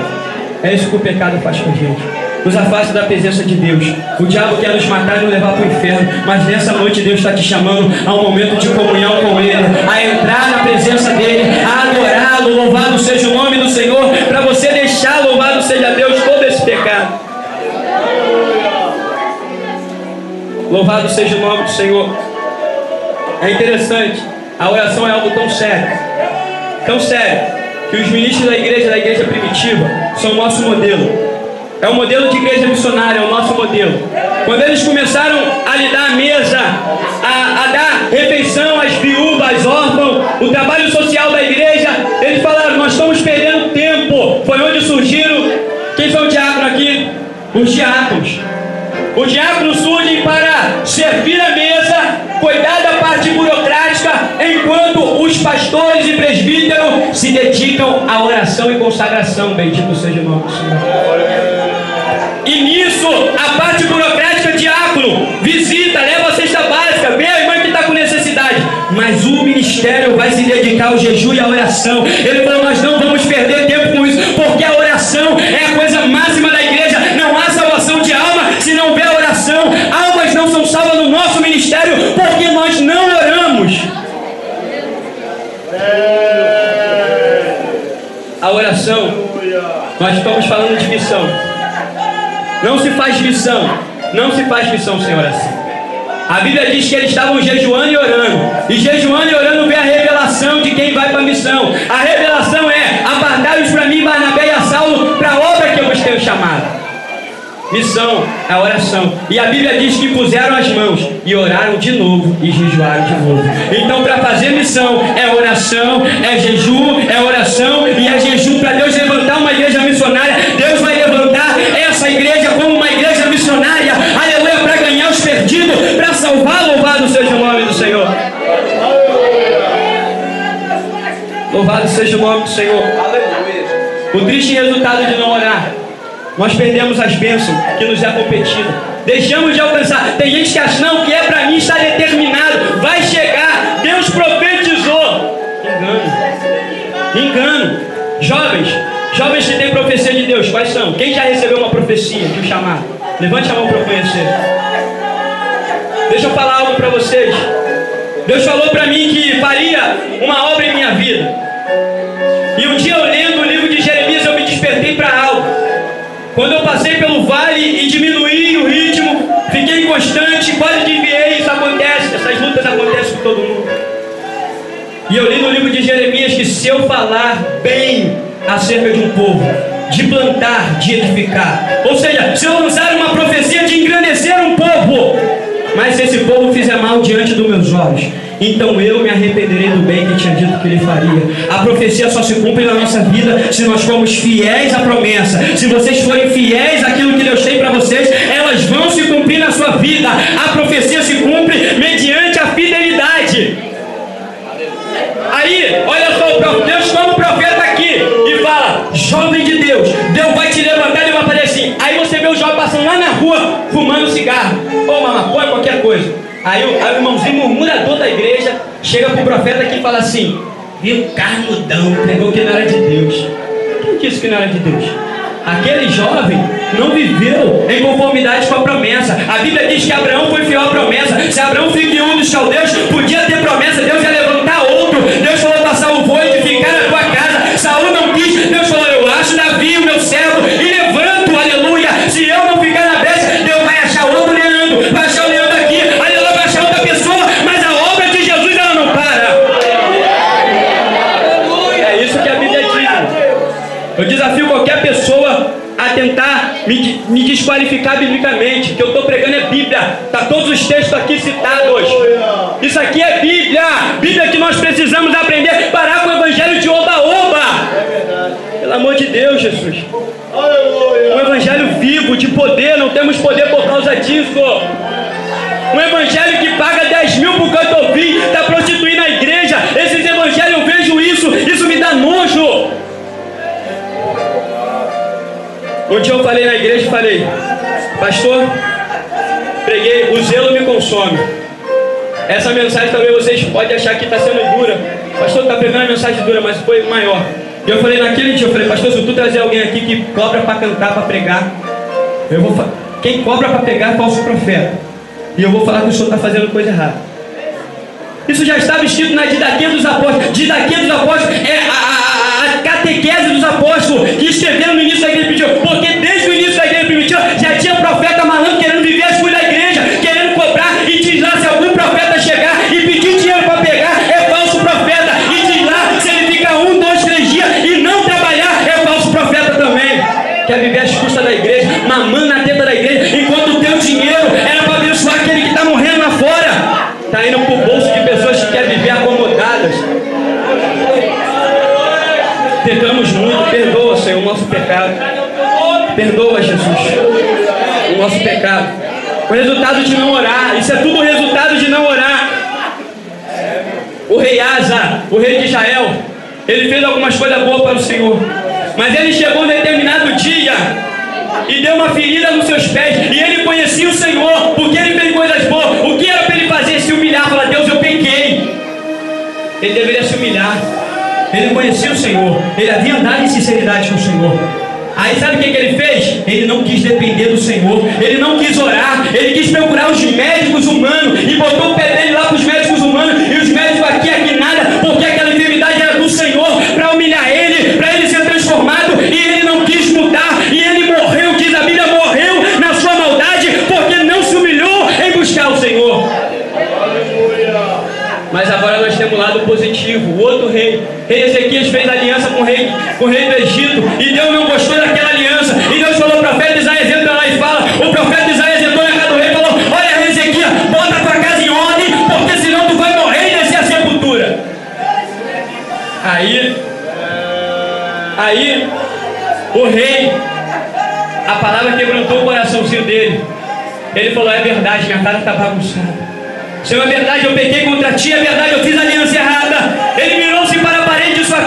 É isso que o pecado faz com a gente. Nos afasta da presença de Deus. O diabo quer nos matar e nos levar para o inferno, mas nessa noite Deus está te chamando a um momento de comunhão com Ele, a entrar na presença dEle, a adorá-lo. Louvado seja o nome do Senhor, para você deixar, louvado seja Deus, todo esse pecado. Louvado seja o nome do Senhor. É interessante, a oração é algo tão sério, que os ministros da igreja primitiva, são o nosso modelo. É o modelo de igreja missionária, é o nosso modelo. Quando eles começaram a lhe dar a mesa, a dar refeição às viúvas, órfãos, o trabalho social da igreja, eles falaram: nós estamos perdendo tempo. Foi onde surgiram, quem são o diácono aqui? Os diáconos. Os diáconos surgem para servir a mesa, cuidar da parte burocrática, enquanto os pastores e presbíteros se dedicam à oração e consagração. Bendito seja o nome do Senhor. E nisso, a parte burocrática, diácono, visita, leva a cesta básica, vê a irmã que está com necessidade. Mas o ministério vai se dedicar ao jejum e à oração. Ele falou: nós não vamos perder tempo com isso, porque a oração é a coisa máxima da igreja. Não há salvação de alma se não houver oração. Almas não são salvas no nosso ministério porque nós não oramos. A oração, nós estamos falando de missão. Não se faz missão sem oração. A Bíblia diz que eles estavam jejuando e orando. E jejuando e orando vem a revelação de quem vai para a missão. A revelação é: apartai-os para mim, Barnabé e a Saulo, para a obra que eu vos tenho chamado. Missão é a oração. E a Bíblia diz que puseram as mãos e oraram de novo e jejuaram de novo. Então, para fazer missão é oração, é jejum, é oração e é jejum. Para Deus levantar uma igreja missionária, Deus vai levantar essa igreja como uma igreja missionária, aleluia, para ganhar os perdões Louvado seja o nome do Senhor. Aleluia. O triste resultado de não orar: nós perdemos as bênçãos que nos é competida. Deixamos de alcançar. Tem gente que acha, não, que é para mim, está determinado, vai chegar. Deus profetizou. Engano. Jovens que têm profecia de Deus, quais são? Quem já recebeu uma profecia de um chamado? Levante a mão para eu conhecer. Deixa eu falar algo para vocês. Deus falou para mim que faria uma obra em minha vida. E um dia eu lendo o livro de Jeremias, eu me despertei para algo. Quando eu passei pelo vale e diminuí o ritmo, fiquei constante, quase desviei. Isso acontece, essas lutas acontecem com todo mundo. E eu li no livro de Jeremias que se eu falar bem acerca de um povo, de plantar, de edificar, ou seja, se eu lançar uma profecia de engrandecer um povo, mas se esse povo fizer mal diante dos meus olhos, então eu me arrependerei do bem que tinha dito que ele faria. A profecia só se cumpre na nossa vida se nós formos fiéis à promessa. Se vocês forem fiéis àquilo que Deus tem para vocês, elas vão se cumprir na sua vida. A profecia se cumpre mediante a fidelidade. Aí, olha só, Deus como profeta aqui e fala: jovem de Deus, Deus vai te levantar e vai fazer assim. Aí você vê o jovem passando lá na rua fumando cigarro ou uma maconha, qualquer coisa. Aí o irmãozinho murmurador da igreja chega pro profeta aqui e fala assim: viu, carnudão, pregou que não era de Deus. Quem disse que não era de Deus? Aquele jovem não viveu em conformidade com a promessa. A Bíblia diz que Abraão foi fiel à promessa. Se Abraão foi de um dos caldeus, podia ter promessa, Deus ia levantar outro. Deus falou para Saul: vou edificar a tua casa. Saul não quis. Deus falou: eu acho Davi, o meu servo, e levanto, aleluia. Se eu não ficar na brecha, Deus vai achar outro Leandro, vai achar o Leandro aqui, aleluia, vai achar outra pessoa, mas a obra de Jesus ela não para. É isso que a Bíblia diz. Eu desafio qualquer pessoa a tentar me desqualificar biblicamente. O que eu estou pregando é Bíblia. Está todos os textos aqui citados. Isso aqui é Bíblia. Bíblia que nós precisamos aprender. Parar com o evangelho de oba-oba. Pelo amor de Deus, Jesus. Um evangelho vivo, de poder. Não temos poder por causa disso. Um evangelho que paga 10 mil por canto ouvir, está prostituindo a igreja. Esses evangelhos, eu vejo isso me dá nojo. Um dia eu falei na igreja e falei: pastor, preguei, o zelo me consome. Essa mensagem talvez vocês podem achar que está sendo dura. Pastor, está pregando a mensagem dura, mas foi maior. E eu falei naquele dia, eu falei: pastor, se tu trazer alguém aqui que cobra para cantar, para pregar, quem cobra para pregar é falso profeta. E eu vou falar que o senhor está fazendo coisa errada. Isso já estava escrito na Didaquê dos Apóstolos. Didaquê dos Apóstolos é a catequese dos apóstolos, que escreveram no início da igreja primitiva. Porque desde o início da igreja primitiva já tinha profeta malandro querendo viver as coisas da igreja, querendo cobrar, e diz lá: se algum profeta chegar e pedir dinheiro para pegar, é falso profeta. E diz lá: se ele ficar 1, 2, 3 dias e não trabalhar, é falso profeta também. Quer viver às custas da igreja, mamando na teta da igreja, enquanto o teu dinheiro era para abençoar aquele que está morrendo lá fora. Está indo para o bolso de pessoas que querem viver acomodadas. Pecamos muito, perdoa, Senhor, o nosso pecado. Perdoa, Jesus, o nosso pecado. O resultado de não orar, isso é tudo o resultado de não orar. O rei Asa, o rei de Israel, ele fez algumas coisas boas para o Senhor, mas ele chegou em determinado dia e deu uma ferida nos seus pés, e ele conhecia o Senhor, porque ele fez coisas boas. O que era para ele fazer? Se humilhar, falar: Deus, eu pequei. Ele deveria se humilhar. Ele conhecia o Senhor, ele havia andado em sinceridade com o Senhor. Aí sabe o que ele fez? Ele não quis depender do Senhor, ele não quis orar, ele quis procurar os médicos humanos e botou o pé dele lá para os médicos humanos, e os médicos aqui nada, porque aquela enfermidade era do Senhor, para humilhar ele, para ele ser transformado, e ele não quis mudar, e ele morreu, diz a Bíblia, morreu na sua maldade, porque não se humilhou em buscar o Senhor. Mas agora nós temos o lado positivo. O outro rei Ezequias, fez aliança com o rei do Egito, e Deus não gostou daquela aliança, e Deus falou: o profeta Isaías entra lá e fala. O profeta Isaías entrou na casa do rei e falou: olha, Ezequias, bota a tua casa em ordem, porque senão tu vai morrer e descer a sepultura. Aí o rei, a palavra quebrantou o coraçãozinho dele. Ele falou: é verdade, minha casa está bagunçada. Senhor, é verdade, eu pequei contra ti, é verdade, eu fiz aliança errada. Ele virou-se para a parede de sua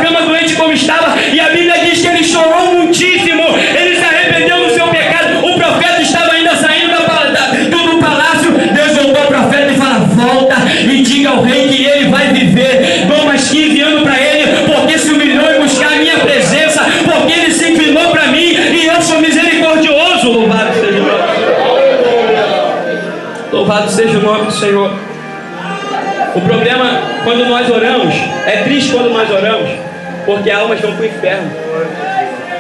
Louvado seja o nome do Senhor. O problema, quando nós oramos, é triste quando nós oramos, porque almas vão para o inferno.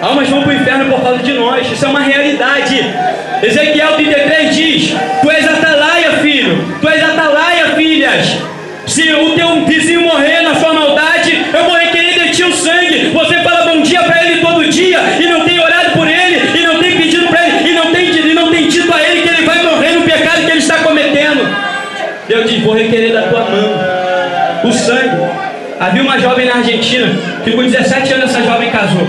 Almas vão para o inferno por causa de nós. Isso é uma realidade. Ezequiel 33 diz: tu és atalaia, filho. Tu és atalaia, filhas. Se o teu vizinho morrer na sua maldade, eu vou requerer de ti o sangue. Você fala bom dia para ele todo dia e não tem orado por ele, e não tem pedido para ele, e não tem dito a ele que ele vai morrer no pecado que ele está cometendo. Deus diz: vou requerer da tua mão o sangue. Havia uma jovem na Argentina que com 17 anos essa jovem casou.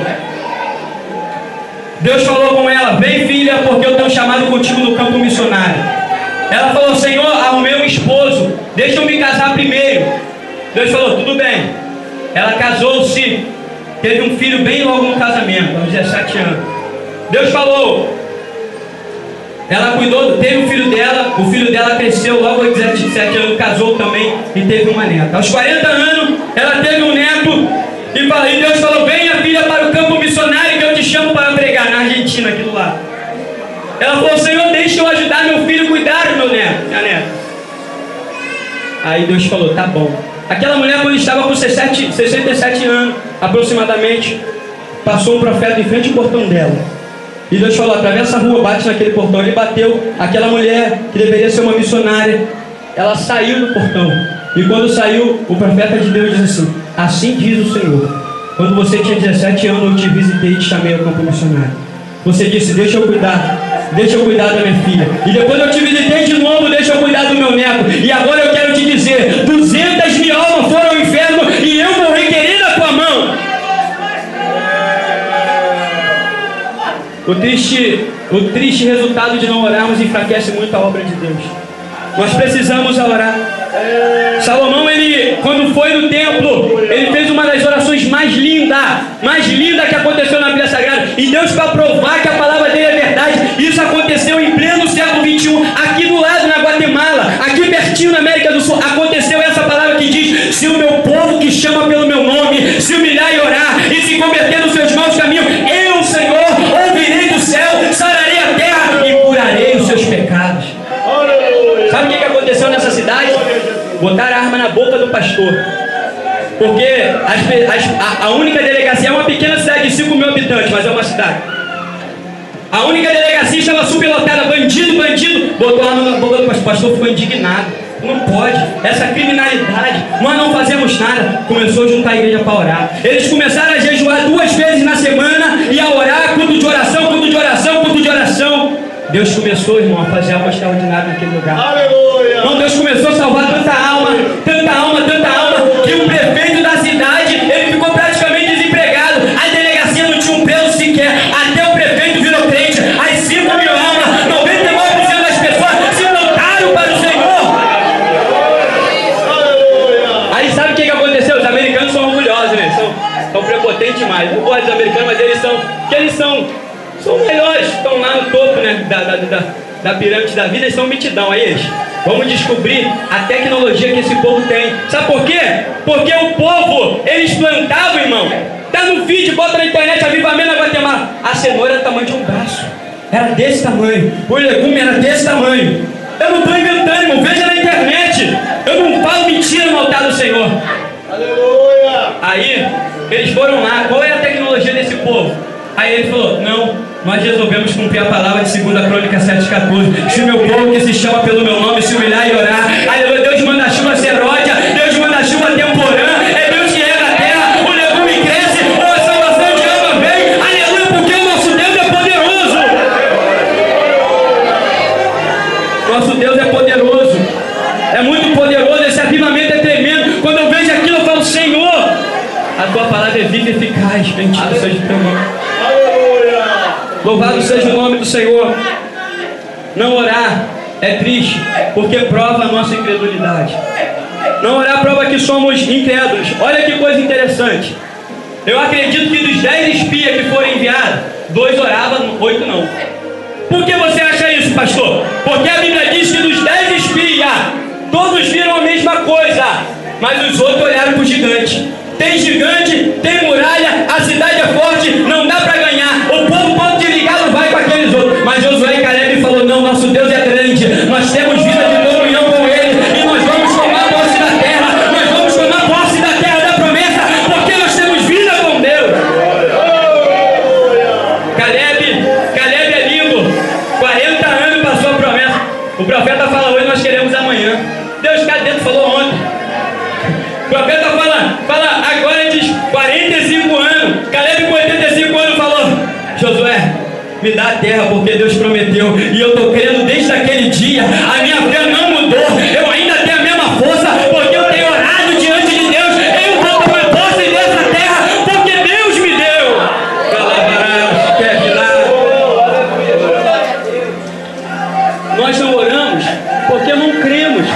Deus falou com ela: vem, filha, porque eu tenho chamado contigo no campo missionário. Ela falou: Senhor, arrumei um esposo, deixa eu me casar primeiro. Deus falou: tudo bem. Ela casou-se, teve um filho bem logo no casamento, aos 17 anos. Deus falou, ela cuidou, teve o filho dela cresceu logo aos 17 anos, casou também e teve uma neta. Aos 40 anos, ela teve um neto e Deus falou: venha, filha, para o campo missionário que eu te chamo para pregar, na Argentina, aqui do lado. Ela falou: Senhor, deixa eu ajudar meu filho a cuidar do meu neto, minha neta. Aí Deus falou: tá bom. Aquela mulher, quando estava com 67 anos aproximadamente, passou um profeta em frente ao portão dela. E Deus falou: atravessa a rua, bate naquele portão. Ele bateu. Aquela mulher, que deveria ser uma missionária, ela saiu do portão. E quando saiu, o profeta de Deus disse assim: assim diz o Senhor, quando você tinha 17 anos eu te visitei e te chamei ao campo missionário. Você disse: deixa eu cuidar da minha filha. E depois eu te visitei de novo: deixa eu cuidar do meu neto. E agora eu quero te dizer: 200 mil almas foram ao inferno e eu vou requerer da tua mão. O triste resultado de não orarmos enfraquece muito a obra de Deus. Nós precisamos orar. Salomão, ele, quando foi no templo, ele fez uma das orações mais linda que aconteceu na Bíblia Sagrada. E Deus, para provar que a palavra dele é verdade, isso aconteceu em pleno século 21, aqui do lado, na Guatemala, aqui pertinho na América do Sul, aconteceu essa palavra que diz: se o meu povo que chama pelo meu nome se humilhar e orar e se converter nos seus maus caminhos, eu, Senhor, ouvirei do céu, sararei a terra e curarei os seus pecados. Sabe o que aconteceu nessa cidade? Botaram a arma na boca do pastor. Porque a única delegacia é uma pequena cidade de 5 mil habitantes, mas é uma cidade. A única delegacia estava superlotada, bandido, botou a arma na boca do pastor. O pastor ficou indignado. Não pode, essa criminalidade, nós não fazemos nada. Começou a juntar a igreja para orar. Eles começaram a jejuar 2 vezes na semana e a orar, culto de oração, culto de oração, culto de oração. Deus começou, irmão, a fazer algo extraordinário naquele lugar. Aleluia! Irmão, Deus começou a salvar tanta alma, que o prefeito da cidade, ele ficou praticamente desempregado. A delegacia não tinha um preso sequer. Até o prefeito virou crente. As 5 mil almas, 99% das pessoas se voltaram para o Senhor. Aí sabe o que aconteceu? Os americanos são orgulhosos, né? São prepotentes demais. Não gosto dos americanos, mas eles são melhores, estão lá no topo, né, da pirâmide da vida, eles são mitidão. Aí eles: vamos descobrir a tecnologia que esse povo tem. Sabe por quê? Porque o povo, eles plantavam, irmão. Tá no vídeo, bota na internet, Avivamento na Guatemala. A cenoura era do tamanho de um braço. Era desse tamanho. O legume era desse tamanho. Eu não estou inventando, irmão. Veja na internet. Eu não falo mentira no altar do Senhor. Aleluia! Aí, eles foram lá. Qual é a tecnologia desse povo? Aí ele falou: não, nós resolvemos cumprir a palavra de 2 Crônicas 7,14. Se o meu povo que se chama pelo meu nome se humilhar e orar, aí Deus manda a chuva seródia, Deus manda a chuva temporã, é Deus que rega a terra, o legume cresce, a salvação de alma vem, aleluia, porque o nosso Deus é poderoso. Nosso Deus é poderoso, é muito poderoso, esse avivamento é tremendo. Quando eu vejo aquilo eu falo: Senhor, a tua palavra é viva e eficaz, bendito seja o teu nome. Louvado seja o nome do Senhor. Não orar é triste, porque prova a nossa incredulidade. Não orar prova que somos incrédulos. Olha que coisa interessante. Eu acredito que dos 10 espias que foram enviados, 2 oravam, 8 não. Por que você acha isso, pastor? Porque a Bíblia diz que dos 10 espias, todos viram a mesma coisa, mas os outros olharam para o gigante. Tem gigante, tem muralha, a cidade é forte, não dá para ganhar. O povo pode desligar, não vai com aqueles outros. Mas Josué e Caleb falou: não, nosso Deus é grande, nós temos vida de Deus. 45 anos. Caleb com 85 anos falou: Josué, me dá a terra porque Deus prometeu. E eu estou crendo desde aquele dia. A minha fé não mudou. Eu ainda tenho a mesma força porque eu tenho orado diante de Deus. Eu vou tomar posse dessa terra porque Deus me deu. Nós não oramos porque não cremos.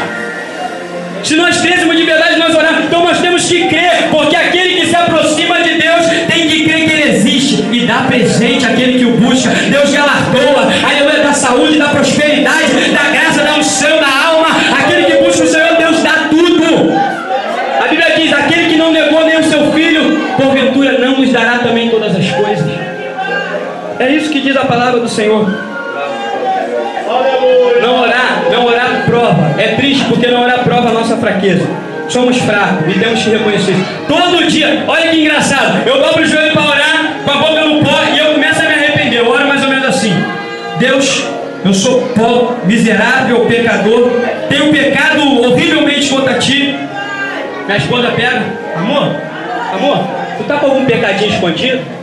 Se nós crêssemos de verdade, nós oramos. Então nós temos que crer, porque aquele que se aproxima de Deus tem que crer que Ele existe e dá presente àquele que o busca. Deus galardoa, aleluia, da saúde, da prosperidade, da graça, da unção, da alma. Aquele que busca o Senhor, Deus dá tudo. A Bíblia diz: aquele que não negou nem o seu filho, porventura não nos dará também todas as coisas. É isso que diz a palavra do Senhor. Não orar prova. É triste porque não orar prova a nossa fraqueza. Somos fracos e temos que reconhecer isso. Todo dia, olha que engraçado, eu dobro o joelho para orar, com a boca no pó, e eu começo a me arrepender. Eu oro mais ou menos assim: Deus, eu sou pó, miserável, pecador, tenho pecado horrivelmente contra ti. Minha esposa pega: amor, tu tá com algum pecadinho escondido?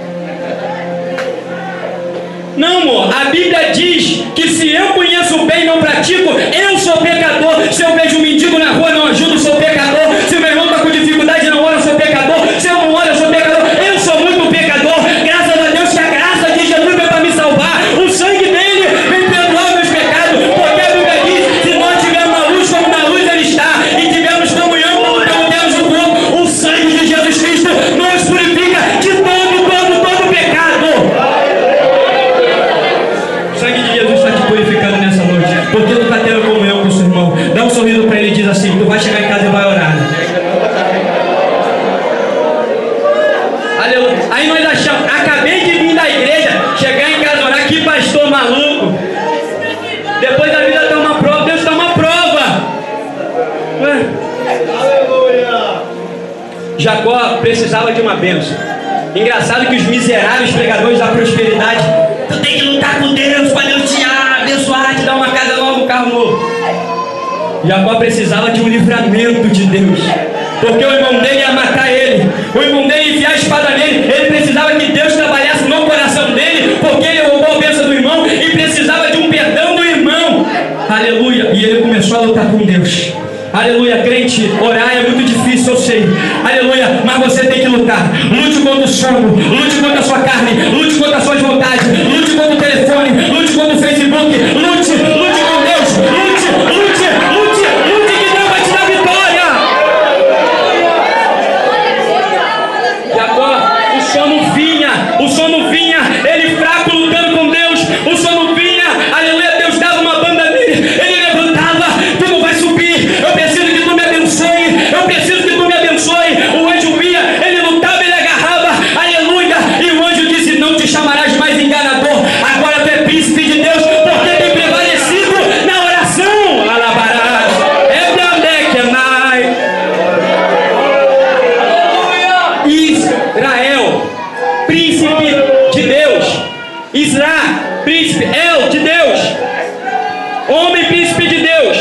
Não, amor, a Bíblia diz que se eu conheço o bem e não pratico, eu sou pecador. Se eu vejo um mendigo na rua, não ajudo, sou pecador. Se meu irmão está com dificuldade, não oro, sou pecador. Se eu não oro, eu sou pecador. Eu sou muito pecador. Graças a Deus que a graça de Jesus veio para me salvar. O sangue dele vem perdoar meus pecados. Porque a Bíblia diz: se nós tivermos a luz como na luz ele está, e tivermos comunhão como temos o corpo, o sangue de Jesus Cristo nos purifica de todo pecado. O sangue de Jesus está te purificando nessa noite, porque tu está tendo comunhão com o seu irmão. Dá um sorriso para ele e diz assim: tu vai chegar em casa e vai orar. Aleluia. Aí nós achamos: acabei de vir da igreja, chegar em casa e orar, que pastor maluco. Depois da vida está uma prova. Deus está uma prova. Ué? Jacó precisava de uma bênção. Engraçado que os miseráveis pregadores da prosperidade: tu tem que lutar com Deus para Deus te abençoar, te dar uma casa nova, um carro novo. Jacó precisava de um livramento de Deus, porque o irmão dele ia matar ele, o irmão dele ia enfiar a espada nele. Ele precisava que Deus trabalhasse no coração dele, porque ele roubou a bênção do irmão e precisava de um perdão do irmão. Aleluia. E ele começou a lutar com Deus. Aleluia, crente, orar é muito difícil, eu sei. Aleluia, mas você tem que lutar. Lute contra o sono, lute contra a sua carne, lute contra as suas vontades, lute contra o telefone, lute contra o Facebook, lute com Deus, lute, que Deus vai te dar vitória. Jacó, o sono vinha, ele fraco lutando com Deus, o sono vinha, aleluia, Deus dava uma banda nele, ele levantava: tu não vai subir, eu preciso que tu me abençoe, o anjo vinha, ele lutava, ele agarrava, aleluia, e o anjo disse: não te chamarás mais enganador, agora tu é príncipe de Deus, porque tem prevalecido na oração. Alabarás, Israel, príncipe de Deus, príncipe, de Deus, homem príncipe de Deus.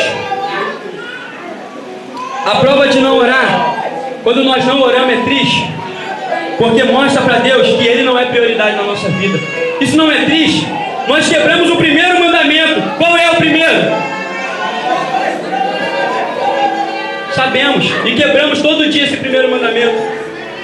A prova de não orar, quando nós não oramos, é triste, porque mostra para Deus que Ele não é prioridade na nossa vida. Isso não é triste? Nós quebramos o primeiro mandamento. Qual é o primeiro? Sabemos, e quebramos todo dia esse primeiro mandamento: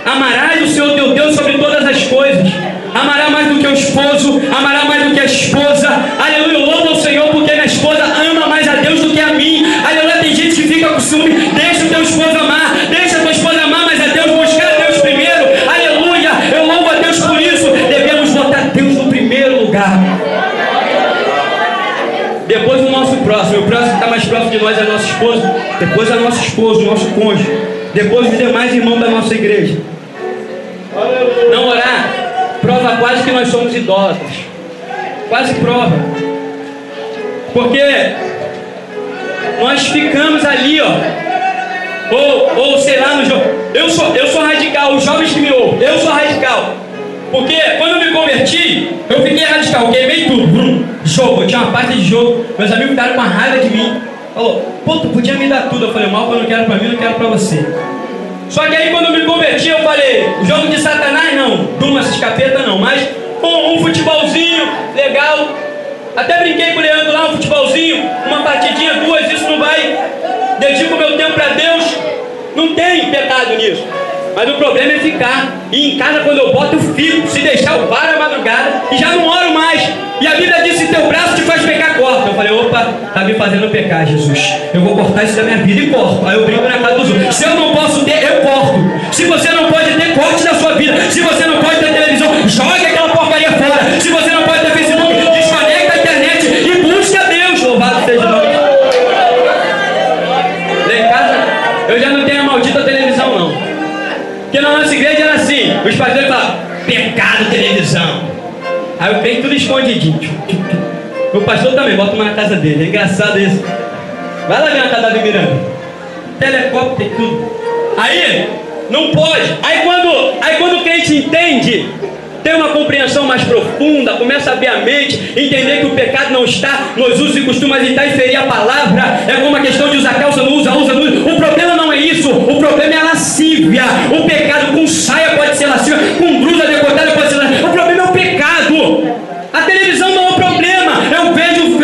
amarás o Senhor teu Deus sobre todas as coisas. Amará mais do que o esposo, amará mais do que a esposa. Aleluia, louva o Senhor porque a esposa ama mais a Deus do que a mim. Aleluia, tem gente que fica com ciúme. Deixa o teu esposo amar, deixa a tua esposa amar mais a Deus, buscar a Deus primeiro. Aleluia, eu louvo a Deus por isso. Devemos botar Deus no primeiro lugar. Depois o nosso próximo, o próximo que está mais próximo de nós é nosso esposo. Depois é nosso esposo, nosso cônjuge. Depois os demais irmãos da nossa igreja. Não orar prova quase que nós somos idólatras. Quase prova. Porque nós ficamos ali, ou sei lá, no jogo. Eu sou radical, os jovens que me ouvem, eu sou radical. Porque quando eu me converti, eu fiquei radical, queimei tudo. Jogo, eu tinha uma parte de jogo. Meus amigos ficaram com a raiva de mim. Falou: pô, tu podia me dar tudo. Eu falei: mal que eu não quero pra mim, eu não quero pra você. Só que aí quando eu me converti, eu falei, o jogo de Satanás não, durma esses capeta não, mas um futebolzinho legal. Até brinquei com o Leandro lá, um futebolzinho, uma partidinha, duas, isso não vai. Dedico meu tempo para Deus, não tem pecado nisso. Mas o problema é ficar. E em casa, quando eu boto, eu fico. Se deixar, eu paro a madrugada e já não oro mais. E a Bíblia diz: se teu braço te faz pecar, corta. Eu falei: opa, tá me fazendo pecar, Jesus. Eu vou cortar isso da minha vida e corto. Aí eu brinco na casa dos outros. Se eu não posso ter, eu corto. Se você não pode ter, corte da sua vida. Se você não pode ter televisão, jogue aquela porcaria fora. Se você não pode ter Facebook, desconecta a internet e busca Deus. Louvado seja o nome de Deus. Lá em casa, eu já não tenho a maldita televisão, não. Porque na nossa igreja era assim, os pastores falavam: pecado, televisão. Aí eu peguei tudo escondidinho. O pastor também, bota uma na casa dele. É engraçado isso. Vai lá ver na casa da Miranda. Telecóptero, tem tudo. Aí, não pode. Aí quando o crente entende, tem uma compreensão mais profunda, começa a abrir a mente, entender que o pecado não está nos usos e costumes, e está inferir a palavra. É como a questão de usar calça, não usa. O problema não é isso, o problema é a lascívia. O pecado com saia pode ser lascívia, com blusa decotada pode ser lascívia. O problema é o pecado. A televisão não é o problema. Eu vejo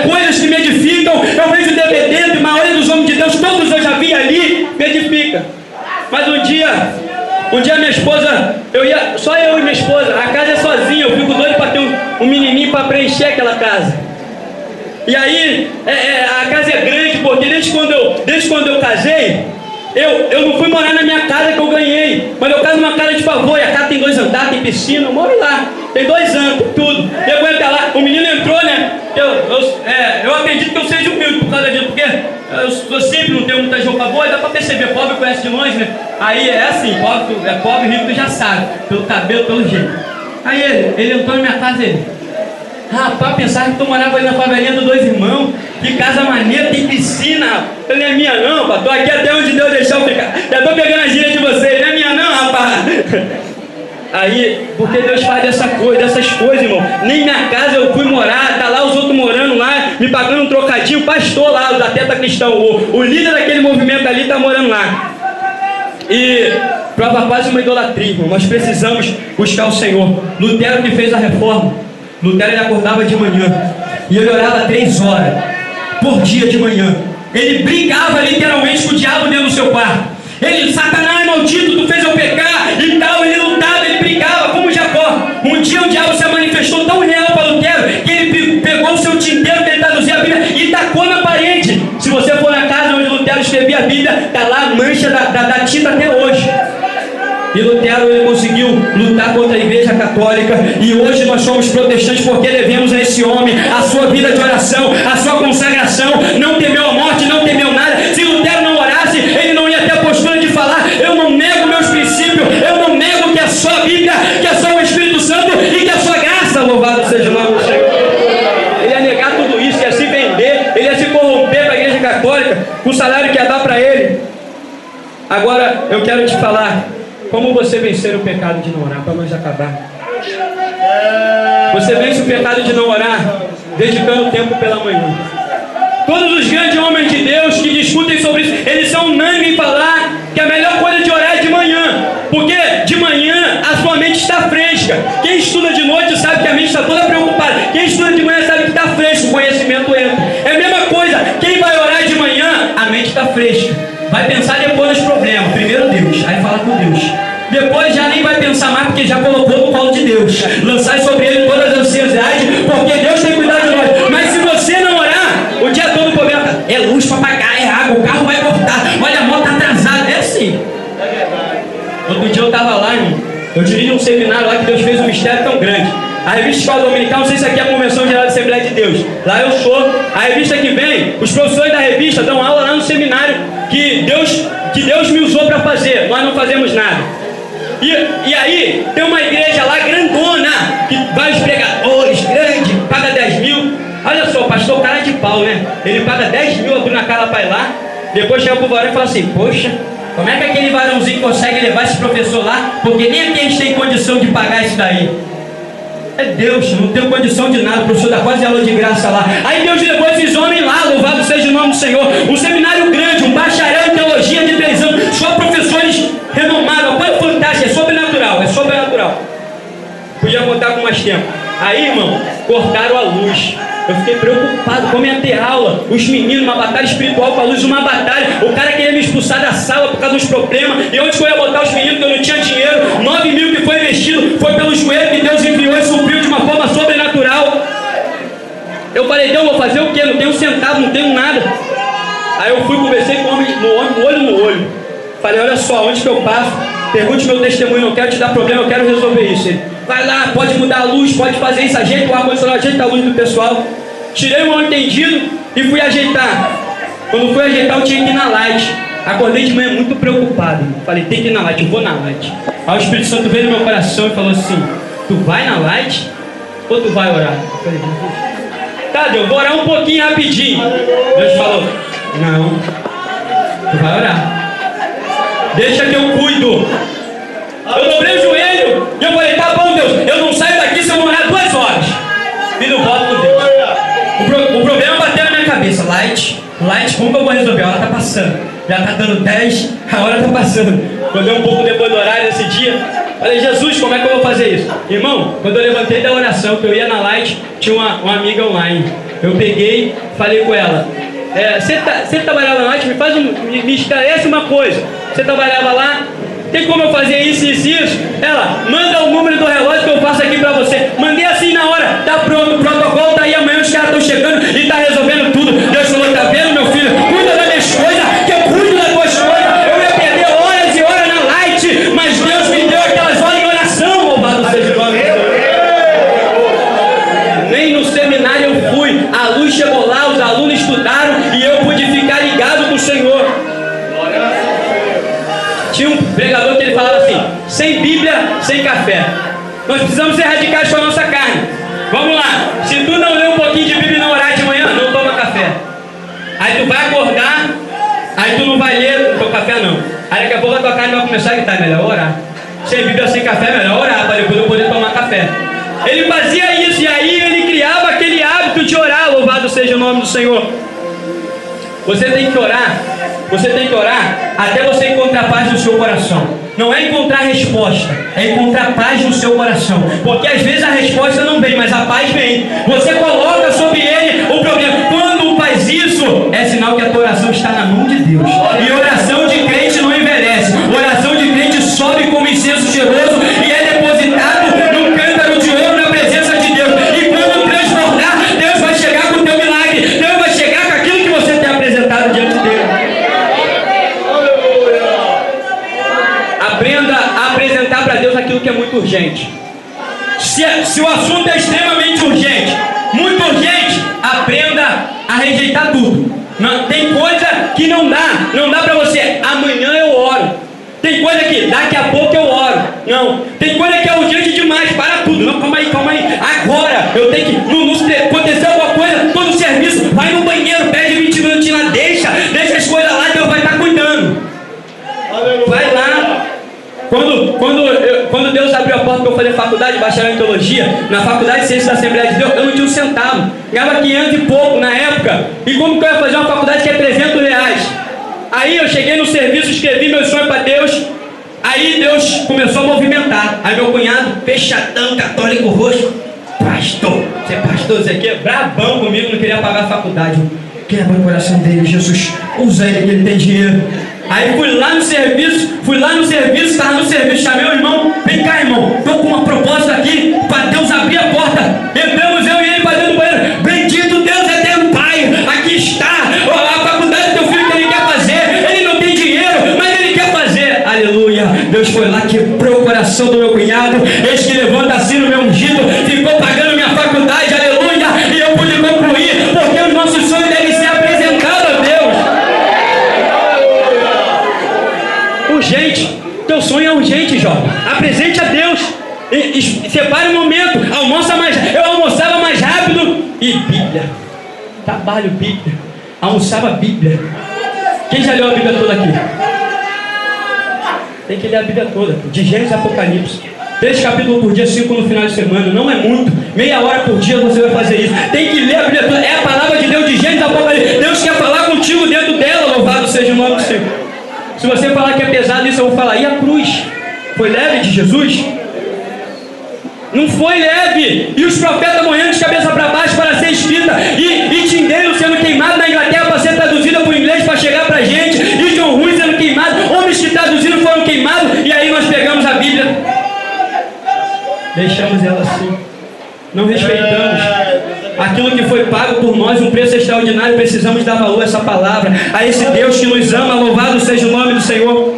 coisas que me edificam. Eu vejo DVD, a maioria dos homens de Deus, todos eu já vi ali, me edifica. Mas um dia minha esposa, só eu e minha esposa, a casa é sozinha, eu fico doido para ter um menininho para preencher aquela casa. E aí, a casa é grande, porque desde quando eu casei, eu não fui morar na minha casa que eu ganhei, mas eu caso numa casa de favor, e a casa tem 2 andares, tem piscina, eu moro lá, tem 2 anos, tudo. Eu vou entrar lá, o menino entrou, né? Eu acredito que eu seja humilde por causa disso, porque eu sempre não tenho muita roupa boa, e dá pra perceber, pobre conhece de longe, né? Aí é assim, pobre, rico já sabe, pelo cabelo, pelo jeito. Aí ele entrou na minha casa, rapaz, pensava que tu morava ali na favelinha dos 2 irmãos, que casa maneira, tem piscina. Eu não é minha não, rapaz, tô aqui até onde Deus deixou eu ficar. Já tô pegando a gíria de vocês, não é minha não, rapaz. Aí, porque Deus faz dessas coisas, irmão. Nem minha casa eu fui morar, tá lá os outros morando lá, me pagando um trocadinho, pastor lá, da Teta Cristão, o líder daquele movimento ali tá morando lá. E prova quase uma idolatria, irmão. Nós precisamos buscar o Senhor. Lutero, que fez a reforma, Lutero, ele acordava de manhã e ele orava 3 horas por dia de manhã. Ele brigava literalmente com o diabo dentro do seu quarto. Ele: Satanás, maldito, tu fez eu pecar e tal. Ele lutava, ele brigava como Jacó. Um dia o diabo se manifestou tão real para Lutero que ele pegou o seu tinteiro que ele traduzia a Bíblia e tacou na parede. Se você for na casa onde Lutero escrevia a Bíblia, está lá a mancha da tinta até hoje. E Lutero, ele conseguiu lutar contra a Igreja Católica, e hoje nós somos protestantes porque devemos a esse homem a sua vida de oração, a sua consagração. Não temeu a morte, não temeu nada. Se Lutero não orasse, ele não ia ter a postura de falar: eu não nego meus princípios, eu não nego que é só a Bíblia, que é só o Espírito Santo e que é só graça. Louvado seja o nome do Senhor. Ele ia negar tudo isso, ia se vender, ele ia se corromper para a Igreja Católica com o salário que ia dar para ele. Agora eu quero te falar como você vencer o pecado de não orar, para nós acabar. Você vence o pecado de não orar dedicando tempo pela manhã. Todos os grandes homens de Deus que discutem sobre isso, eles são unânimes em falar que a melhor coisa de orar é de manhã, porque de manhã a sua mente está fresca. Quem estuda de noite sabe que a mente está toda preocupada. Quem estuda de manhã sabe que está fresco, o conhecimento entra. É a mesma coisa, quem vai orar de manhã, a mente está fresca. Vai pensar depois dos problemas. Primeiro Deus, aí fala com Deus. Depois já nem vai pensar mais, porque já colocou no colo de Deus. Lançai sobre ele todas as ansiedades, porque Deus tem cuidado de nós. Mas se você não orar, o dia todo o problema é luz para pagar, é água, o carro vai cortar, olha, a moto está atrasada. É assim. Outro dia eu estava lá, irmão. Eu dirigi um seminário lá que Deus fez um mistério tão grande. A revista Escola Dominical, não sei se aqui é a Convenção Geral da Assembleia de Deus. Lá eu sou. A revista que vem, os professores da revista dão aula lá no seminário que Deus me usou para fazer. Nós não fazemos nada. E aí, tem uma igreja lá grandona, que vários pregadores, grande, paga 10 mil. Olha só, o pastor cara de pau, né? Ele paga 10 mil, abriu na cara para ir lá. Depois chega pro varão e fala assim: poxa, como é que aquele varãozinho consegue levar esse professor lá? Porque nem aqui a gente tem condição de pagar isso daí. É Deus, não tenho condição de nada, o professor dá quase aula de graça lá. Aí Deus levou esses homens lá, louvado seja o nome do Senhor. Um seminário grande, um bacharel em teologia de 3 anos, só professores vou contar com mais tempo. Aí, irmão, cortaram a luz. Eu fiquei preocupado, como ia ter aula. Os meninos, uma batalha espiritual com a luz, uma batalha. O cara queria me expulsar da sala por causa dos problemas. E onde que eu ia botar os meninos, que eu não tinha dinheiro? 9 mil que foi investido, foi pelo joelho que Deus enviou e supriu de uma forma sobrenatural. Eu falei, Deus, vou fazer o quê? Não tenho um centavo, não tenho nada. Aí eu fui, conversei com o homem, olho no olho. Falei, olha só, onde que eu passo? Pergunte meu testemunho, não quero te dar problema, eu quero resolver isso. Ele, vai lá, pode mudar a luz, pode fazer isso, ajeita o ar-condicionado, ajeita a luz do pessoal. Tirei o mal entendido e fui ajeitar. Quando fui ajeitar, eu tinha que ir na light. Acordei de manhã muito preocupado. Falei, tem que ir na light, eu vou na light. Aí o Espírito Santo veio no meu coração e falou assim, tu vai na light ou tu vai orar? Eu falei, tá, Deus, vou orar um pouquinho rapidinho. Deus falou, não, tu vai orar. Deixa que eu cuido. Eu dobrei o joelho e eu falei, tá bom, Deus, eu não saio daqui se eu morar 2 horas. E não volto com Deus. O problema bateu na minha cabeça. Light, como que eu vou resolver? A hora tá passando. Já tá dando 10, a hora tá passando. Quando deu um pouco depois do horário nesse dia, falei, Jesus, como é que eu vou fazer isso? Irmão, quando eu levantei da oração, que eu ia na light, tinha uma amiga online. Eu peguei, falei com ela, você trabalhava na light, me esclarece uma coisa. Você trabalhava lá, tem como eu fazer isso e isso? Ela, manda o número do relógio que eu faço aqui pra você. Mandei assim na hora, tá pronto, o protocolo tá aí, amanhã os caras estão chegando e tá resolvendo tudo. Deus falou, tá vendo, meu filho? Cuida das minhas coisas, que eu cuido das tuas coisas. Eu ia perder horas e horas na light, mas Deus me deu aquelas horas em oração, louvado seja o nome do Senhor. Nem no seminário eu fui, a luz chegou lá, os alunos estudaram e eu pude ficar ligado com o Senhor. Tinha um pregador que ele falava assim, sem Bíblia, sem café. Nós precisamos ser radicais com a nossa carne. Vamos lá, se tu não ler um pouquinho de Bíblia e não orar de manhã, não toma café. Aí tu vai acordar, aí tu não vai ler o teu café não. Aí daqui a pouco a tua carne vai começar a gritar, melhor orar. Sem Bíblia, sem café, melhor orar, para depois eu poder tomar café. Ele fazia isso e aí ele criava aquele hábito de orar, louvado seja o nome do Senhor. Você tem que orar até você encontrar paz no seu coração. Não é encontrar resposta, é encontrar paz no seu coração. Porque às vezes a resposta não vem, mas a paz vem. Você coloca sobre ele o problema. Quando faz isso, é sinal que a tua oração está na mão de Deus. E oração de crente não envelhece. Oração de crente sobe como incenso cheiroso e é depositado num cântaro de ouro na presença de Deus. E quando transbordar, Deus vai chegar com o teu milagre. Deus vai chegar com aquilo que você tem apresentado diante dele. Aprenda a apresentar para Deus aquilo que é muito urgente. Se o assunto é extremamente urgente, muito urgente, aprenda a rejeitar tudo. Não, tem coisa que não dá para você. Amanhã eu oro. Tem coisa que daqui a pouco eu oro. Não, tem coisa que é urgente demais. Para tudo. Não, calma aí. Agora eu tenho que. Aconteceu alguma coisa, todo o serviço, vai no banheiro, pede 20 minutos lá, deixa as coisas lá, Deus vai estar cuidando. Vai lá. Quando Deus abriu a porta para eu fazer faculdade de bacharel em teologia, na faculdade de ciências da Assembleia de Deus, eu não tinha um centavo, ganhava 500 e pouco na época. E como que eu ia fazer uma faculdade que é 300 reais? Aí eu cheguei no serviço, escrevi meu sonho para Deus. Aí Deus começou a movimentar. Aí meu cunhado, fechadão, católico roxo, pastor, você é pastor, você aqui é brabão comigo, não queria pagar a faculdade. Quebra o coração dele, Jesus, usa ele que ele tem dinheiro. Aí fui lá no serviço, estava no serviço, chamei o irmão, vem cá, irmão, estou com uma proposta aqui para Deus abrir a porta. Entramos eu e ele para dentro do banheiro. Bendito Deus eterno Pai, aqui está a faculdade do teu filho que ele quer fazer. Ele não tem dinheiro, mas ele quer fazer. Aleluia. Deus foi lá, quebrou o coração do meu cunhado. Eis que levanta assim no meu ungido, ficou pagando minha faculdade, aleluia, e eu pude concluir, porque os nossos sonhos devem ser apresentados a Deus. Urgente, teu sonho é urgente, jovem. Apresente a Deus. E separe um momento, almoça mais. Eu almoçava mais rápido. E Bíblia, trabalho Bíblia, almoçava Bíblia. Quem já leu a Bíblia toda aqui? Tem que ler a Bíblia toda, de Gênesis a Apocalipse. 3 capítulos por dia, 5 no final de semana. Não é muito, meia hora por dia você vai fazer isso. Tem que ler a Bíblia toda. É a palavra de Deus, de Gênesis a Apocalipse. Deus quer falar contigo dentro dela. Louvado seja o nome do Senhor. Se você falar que é pesado isso, eu vou falar, e a cruz? Foi leve de Jesus? Não foi leve. E os profetas morrendo de cabeça para baixo para ser escrita. E Tyndale sendo queimado na Inglaterra para ser traduzida para o inglês para chegar para a gente. E John Ruiz sendo queimado. Homens que traduziram foram queimados. E aí nós pegamos a Bíblia. Deixamos ela assim. Não respeitamos aquilo que foi pago por nós, um preço extraordinário. Precisamos dar valor a essa palavra, a esse Deus que nos ama. Louvado seja o nome do Senhor.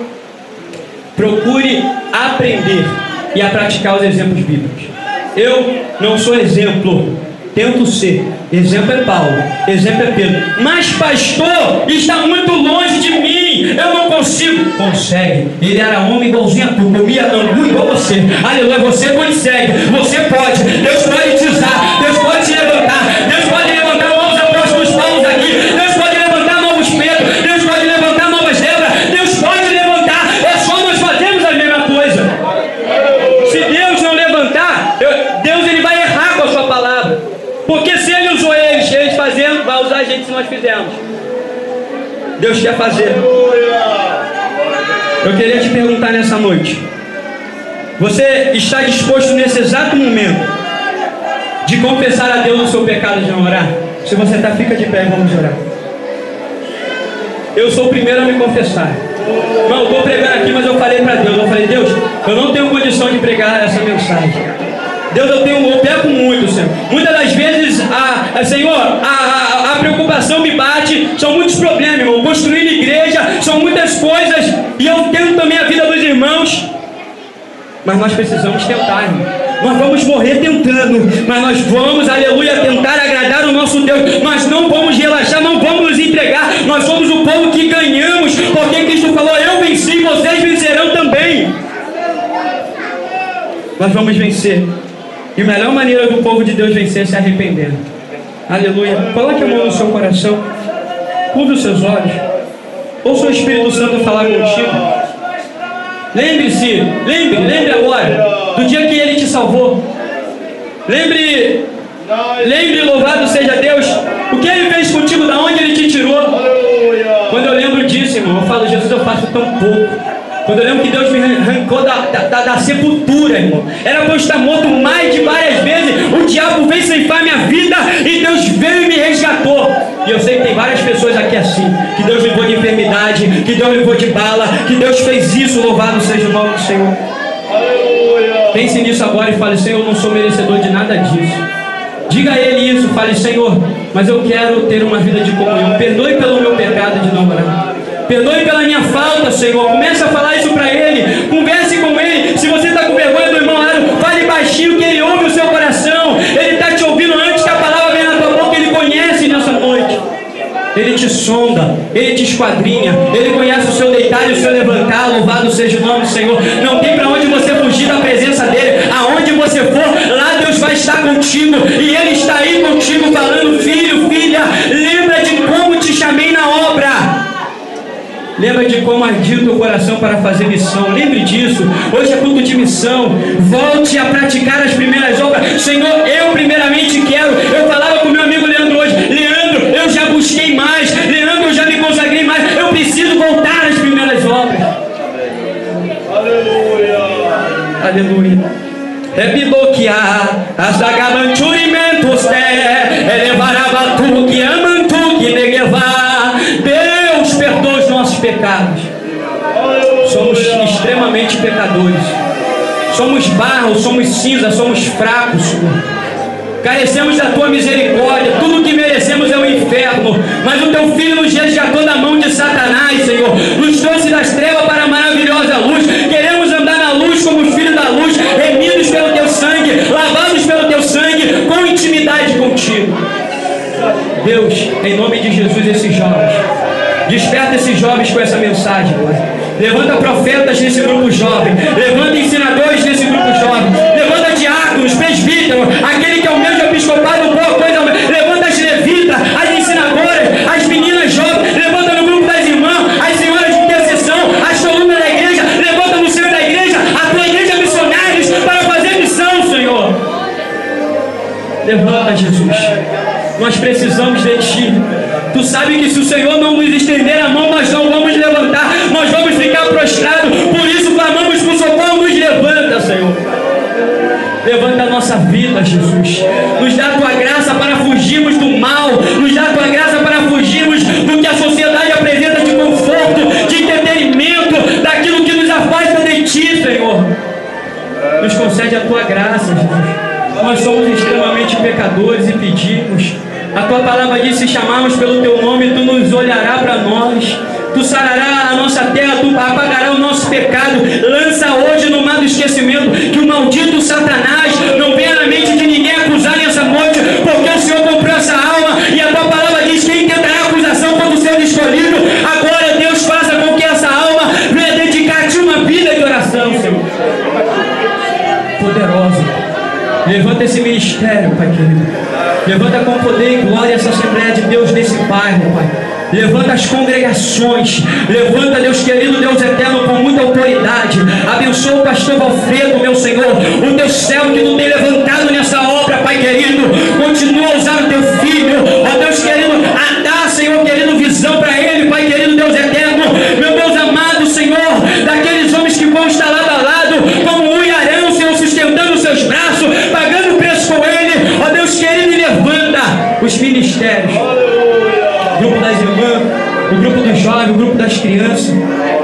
Procure aprender e a praticar os exemplos bíblicos. Eu não sou exemplo, tento ser. Exemplo é Paulo, exemplo é Pedro. Mas pastor, está muito longe de mim, eu não consigo. Consegue. Ele era homem igualzinho a tu, comia angu igual você. Aleluia, você consegue, você pode. Deus pode te usar, Deus pode te levantar, Deus pode levantar novos apóstolos Paulo aqui, Deus pode levantar novos Pedro, Deus pode levantar novas Débora, Deus pode levantar. É só nós fazermos a mesma coisa. Se Deus não levantar, Deus ele vai errar com a sua palavra. Porque se ele usou eles fazendo, vai usar a gente se nós fizermos. Deus quer fazer. Eu queria te perguntar nessa noite: você está disposto nesse exato momento de confessar a Deus o seu pecado de não orar? Se você está, fica de pé, vamos orar. Eu sou o primeiro a me confessar. Não, eu estou pregando aqui, mas eu falei para Deus, Deus, eu não tenho condição de pregar essa mensagem. Deus, eu peco muito, Senhor. Muitas das vezes, Senhor, a preocupação me bate. São muitos problemas, irmão. Construir igreja, são muitas coisas. E eu tento também a vida dos irmãos. Mas nós precisamos tentar, irmão. Nós vamos morrer tentando, mas nós vamos, aleluia, tentar agradar o nosso Deus. Nós não vamos relaxar, não vamos nos entregar. Nós somos o povo que ganhamos, porque Cristo falou: eu venci, vocês vencerão também. Nós vamos vencer. E a melhor maneira do povo de Deus vencer é se arrependendo. Aleluia. Coloque a mão no seu coração. Curva os seus olhos. Ouça o Espírito Santo falar contigo. Lembre-se, lembre agora do dia que Ele te salvou. Lembre, louvado seja Deus, o que Ele fez contigo, da onde Ele te tirou. Quando eu lembro disso, irmão, eu falo: Jesus, eu faço tão pouco. Quando eu lembro que Deus me arrancou da sepultura, irmão, era para eu estar morto mais de várias vezes. O diabo veio ceifar minha vida e Deus veio e me resgatou. E eu sei que tem várias pessoas aqui assim, que Deus livrou de enfermidade, que Deus livrou de bala, que Deus fez isso. Louvado seja o nome do Senhor. Pense nisso agora e fale: Senhor, eu não sou merecedor de nada disso. Diga a Ele isso, fale: Senhor, mas eu quero ter uma vida de comunhão. Perdoe pelo meu pecado de não orar. Perdoe pela minha falta, Senhor. Comece a falar isso para Ele. Converse com Ele. Se você está com vergonha do irmão Aro, fale baixinho, que Ele ouve o seu coração. Ele está te ouvindo antes que a palavra venha na tua boca. Ele conhece nessa noite. Ele te sonda, Ele te esquadrinha, Ele conhece o seu deitar e o seu levantar. Louvado seja o nome do Senhor. Não tem para onde você fugir da presença dEle. Aonde você for, lá Deus vai estar contigo. E Ele está aí contigo falando: filho, filha, lembra de como te chamei na obra. Lembra de como ardia o teu coração para fazer missão. Lembre disso. Hoje é culto de missão. Volte a praticar as primeiras obras. Senhor, eu primeiramente quero. Eu falava com meu amigo Leandro hoje: Leandro, eu já busquei mais. Leandro, eu já me consagrei mais. Eu preciso voltar às primeiras obras. Aleluia. Aleluia. É biloquear as agavanturimentos elevará tu que aman tu que neguevar. Deus perdoa os nossos pecados. Somos extremamente pecadores. Somos barro, somos cinza, somos fracos, Senhor. Carecemos da tua misericórdia. Tudo que merecemos é o inferno. Mas o teu Filho nos resgatou da mão de Satanás, Senhor. Nos trouxe das trevas para a maravilhosa luz. Queremos andar na luz como os filhos da luz, remidos pelo teu sangue, lavados pelo teu sangue, com intimidade contigo. Deus, em nome de Jesus, esses jovens, desperta esses jovens com essa mensagem, Pai. Levanta profetas nesse grupo jovem. Levanta ensinadores nesse grupo jovem. Levanta diáconos, presbíteros, aquele que é o mesmo episcopado, boa coisa. Levanta as levitas, as ensinadoras, as meninas jovens. Levanta no grupo das irmãs, as senhoras de intercessão, as colunas da igreja. Levanta no centro da igreja, a tua igreja missionários para fazer missão, Senhor. Levanta, Jesus. Nós precisamos de Ti. Tu sabe que se o Senhor não nos estender a mão, nós não vamos levantar, nós vamos ficar prostrados. Por isso clamamos por socorro, nos levanta, Senhor. Levanta a nossa vida, Jesus. Nos dá a tua graça para fugirmos do mal. Nos dá a tua graça para fugirmos do que a sociedade apresenta de conforto, de entretenimento, daquilo que nos afasta de ti, Senhor. Nos concede a tua graça, Jesus. Nós somos extremamente pecadores e pedimos. A tua palavra diz: se chamarmos pelo teu nome, tu nos olharás para nós. Tu sarará a nossa terra, tu apagará o nosso pecado. Lança hoje no mar do esquecimento, que o maldito Satanás não venha na mente de ninguém acusar nessa noite, porque o Senhor comprou essa alma, e a tua palavra diz: quem tentará acusação contra o Senhor escolhido? Agora, Deus, faça com que essa alma venha dedicar a ti uma vida de oração, Senhor. Poderoso. Levanta esse ministério, Pai querido. Levanta com poder e glória essa Assembleia de Deus nesse bairro, Pai. Levanta as congregações. Levanta, Deus querido, Deus eterno, com muita autoridade. Abençoa o pastor Valfredo, meu Senhor. O teu servo que tu tem levantado nessa obra, Pai querido. Continua a usar o teu filho, ó Deus querido, a dar, Senhor querido, visão para ele, Pai querido, Deus eterno. Meu Deus amado, Senhor, daqueles homens que vão estar lado a lado, como um e Arão, Senhor, sustentando os seus braços, pagando o preço com ele, ó Deus querido, e levanta os ministérios. O grupo das irmãs, o grupo dos jovens, o grupo das crianças.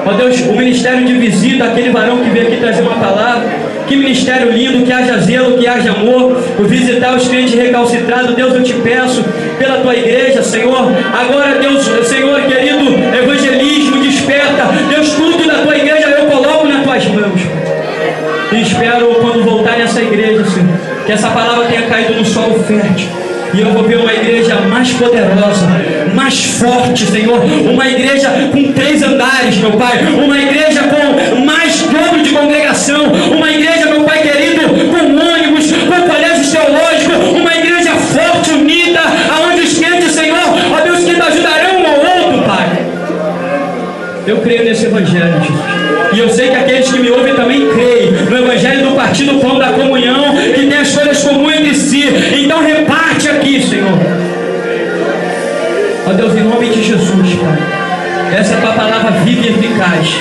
Ó Deus, o ministério de visita, aquele varão que veio aqui trazer uma palavra. Que ministério lindo, que haja zelo, que haja amor. O visitar os crentes recalcitrados. Deus, eu te peço pela tua igreja, Senhor. Agora, Deus, Senhor querido, evangelismo, desperta. Deus, tudo da tua igreja eu coloco nas tuas mãos. E espero quando voltar nessa igreja, Senhor, que essa palavra tenha caído no solo fértil. E eu vou ver uma igreja mais poderosa, mais forte, Senhor. Uma igreja com 3 andares, meu Pai. Uma igreja com mais dobro de congregação. Uma igreja, meu Pai querido, com ônibus, com colégios teológicos. Uma igreja forte, unida, aonde os crentes, Senhor, ó Deus, que ajudarão um ao outro, Pai. Eu creio nesse evangelho, Jesus. E eu sei que aqueles que me ouvem também creem no evangelho do partir do pão da comunhão, que tem as coisas comuns entre si. Então reparte aqui, Senhor. Ó Deus, em nome de Jesus, Pai. Essa é a tua palavra viva e eficaz,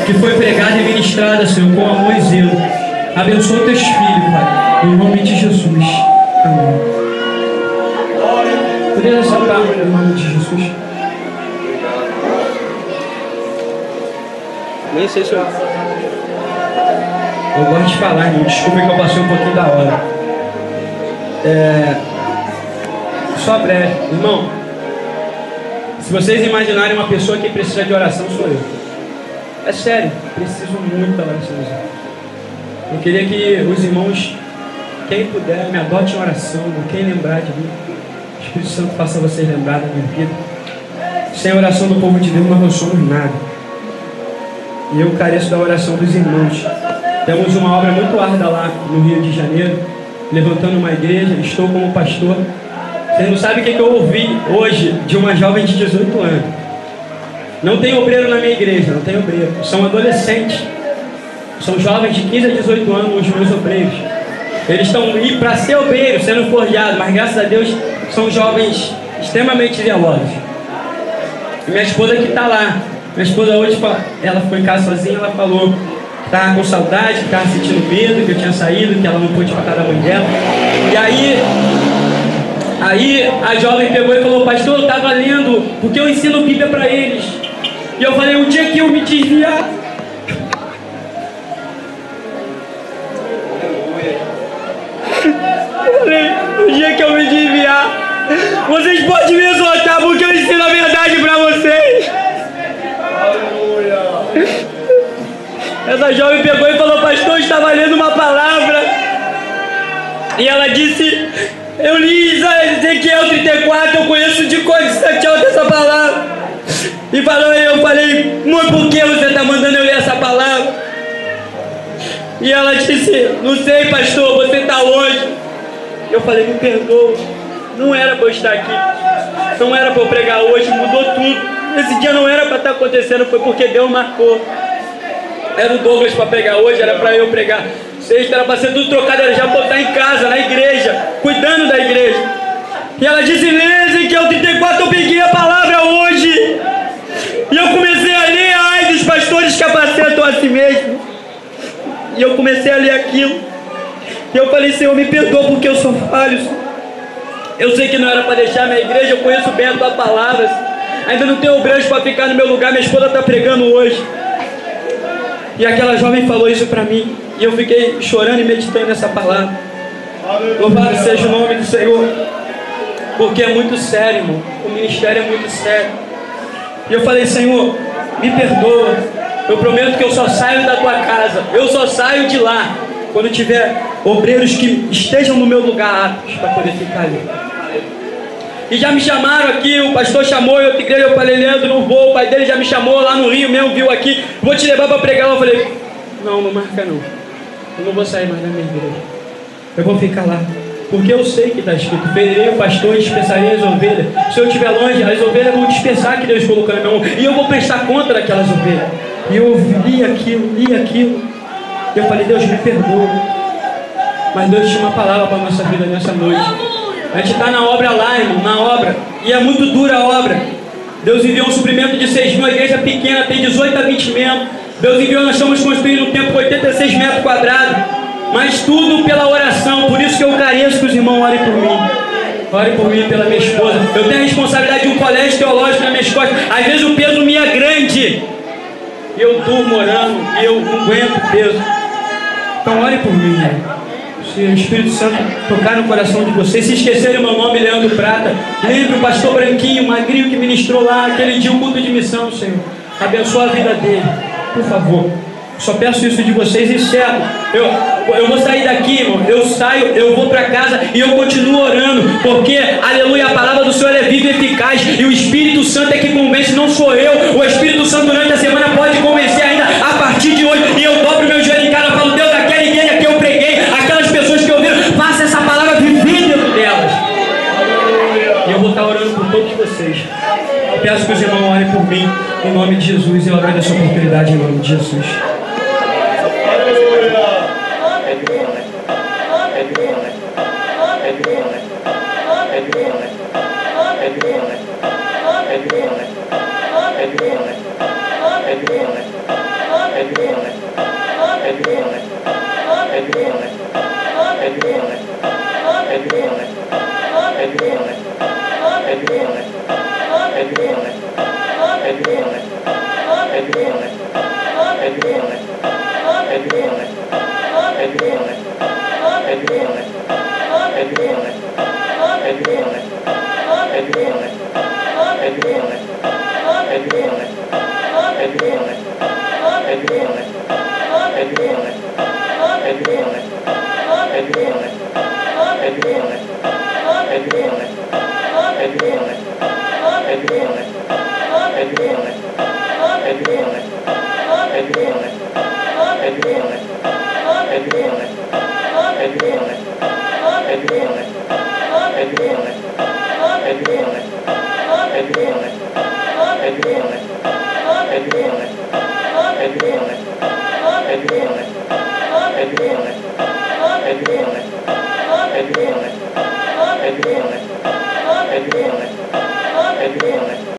que foi pregada e ministrada, Senhor, com amor e zelo. Abençoa teus filhos, Pai. Em nome de Jesus. Amém. Poderia saltar em nome de Jesus? Nem sei se eu gosto de falar, irmão. Desculpa que eu passei um pouquinho da hora. Só breve. Irmão, se vocês imaginarem uma pessoa que precisa de oração, sou eu. É sério, preciso muito da oração. Eu queria que os irmãos, quem puder, me adote em oração. Quem lembrar de mim, o Espírito Santo faça vocês lembrar da minha vida. Sem a oração do povo de Deus, nós não somos nada. E eu careço da oração dos irmãos. Temos uma obra muito árdua lá no Rio de Janeiro, levantando uma igreja. Estou como pastor. Vocês não sabem o que eu ouvi hoje de uma jovem de 18 anos. Não tem obreiro na minha igreja, não tem obreiro. São adolescentes. São jovens de 15 a 18 anos, os meus obreiros. Eles estão aí para ser obreiros, sendo forjados, mas graças a Deus são jovens extremamente zelosos. E minha esposa que está lá. Minha esposa hoje, ela ficou em casa sozinha, ela falou que estava com saudade, que estava sentindo medo, que eu tinha saído, que ela não pôde ir para casa da mãe dela. E aí a jovem pegou e falou: pastor, eu estava lendo, porque eu ensino Bíblia para eles. E eu falei: o dia que eu me desviar, o dia que eu me desviar, vocês podem me exortar, porque eu ensino a verdade para vocês. Essa jovem pegou e falou: pastor, eu estava lendo uma palavra. E ela disse: eu li Ezequiel 34, eu conheço de cor de 7 alto essa palavra. E eu falei: mãe, por que você está mandando eu ler essa palavra? E ela disse: não sei, pastor, você está longe. Eu falei: me perdoa, não era para eu estar aqui, não era para eu pregar hoje, mudou tudo. Esse dia não era para estar acontecendo, foi porque Deus marcou. Era o Douglas para pregar hoje, era para eu pregar sexta, era para ser tudo trocado, era já botar em casa, na igreja, cuidando da igreja. E ela disse: Ezequiel 34, eu peguei a palavra hoje. E eu comecei a ler: ai dos pastores que apacentam a si mesmo. E eu comecei a ler aquilo. E eu falei, Senhor, me perdoa porque eu sou falho, Senhor. Eu sei que não era para deixar minha igreja, eu conheço bem a tua palavra. Ainda não tenho obreiros para ficar no meu lugar, minha esposa está pregando hoje. E aquela jovem falou isso para mim, e eu fiquei chorando e meditando nessa palavra. Louvado seja o nome do Senhor, porque é muito sério, irmão. O ministério é muito sério. E eu falei, Senhor, me perdoa. Eu prometo que eu só saio da tua casa, eu só saio de lá quando tiver obreiros que estejam no meu lugar aptos para poder ficar ali. E já me chamaram aqui, o pastor chamou em outra igreja, eu falei, Leandro, não vou, o pai dele já me chamou lá no Rio mesmo, viu aqui, vou te levar para pregar. Eu falei, não marca não, eu não vou sair mais da minha igreja, eu vou ficar lá, porque eu sei que está escrito, ferirei o pastor e dispersarei as ovelhas. Se eu estiver longe, as ovelhas vão dispersar que Deus colocou na minha mão, e eu vou prestar conta daquelas ovelhas. E eu li aquilo, e eu falei, Deus me perdoa, mas Deus tinha uma palavra para a nossa vida nessa noite. A gente está na obra lá, irmão, na obra, e é muito dura a obra. Deus enviou um suprimento de 6 mil, a igreja pequena, tem 18 a 20 membros. Deus enviou, nós estamos construindo um templo com 86 metros quadrados, mas tudo pela oração. Por isso que eu careço que os irmãos orem por mim. Orem por mim, pela minha esposa. Eu tenho a responsabilidade de um colégio teológico nas minhas costas. Às vezes o peso me é grande, e eu durmo orando, e eu não aguento o peso. Então orem por mim, irmão. Se o Espírito Santo tocar no coração de vocês, se esquecerem o meu nome, Leandro Prata, lembre o pastor Branquinho, magrinho que ministrou lá aquele dia, um culto de missão, Senhor. Abençoa a vida dele, por favor. Só peço isso de vocês e certo. Eu vou sair daqui, irmão. Eu saio, eu vou para casa e eu continuo orando, porque, aleluia, a palavra do Senhor é viva e eficaz, e o Espírito Santo é que convence, não sou eu. O Espírito Santo durante a semana pode convencer ainda a partir de hoje. E eu dobro meu joelho em cara e falo, Deus, aquela igreja que eu preguei, aquelas pessoas que ouviram, faça essa palavra viver dentro delas. E eu vou estar orando por todos vocês. Peço que os irmãos orem por mim, em nome de Jesus, e eu agradeço a oportunidade em nome de Jesus.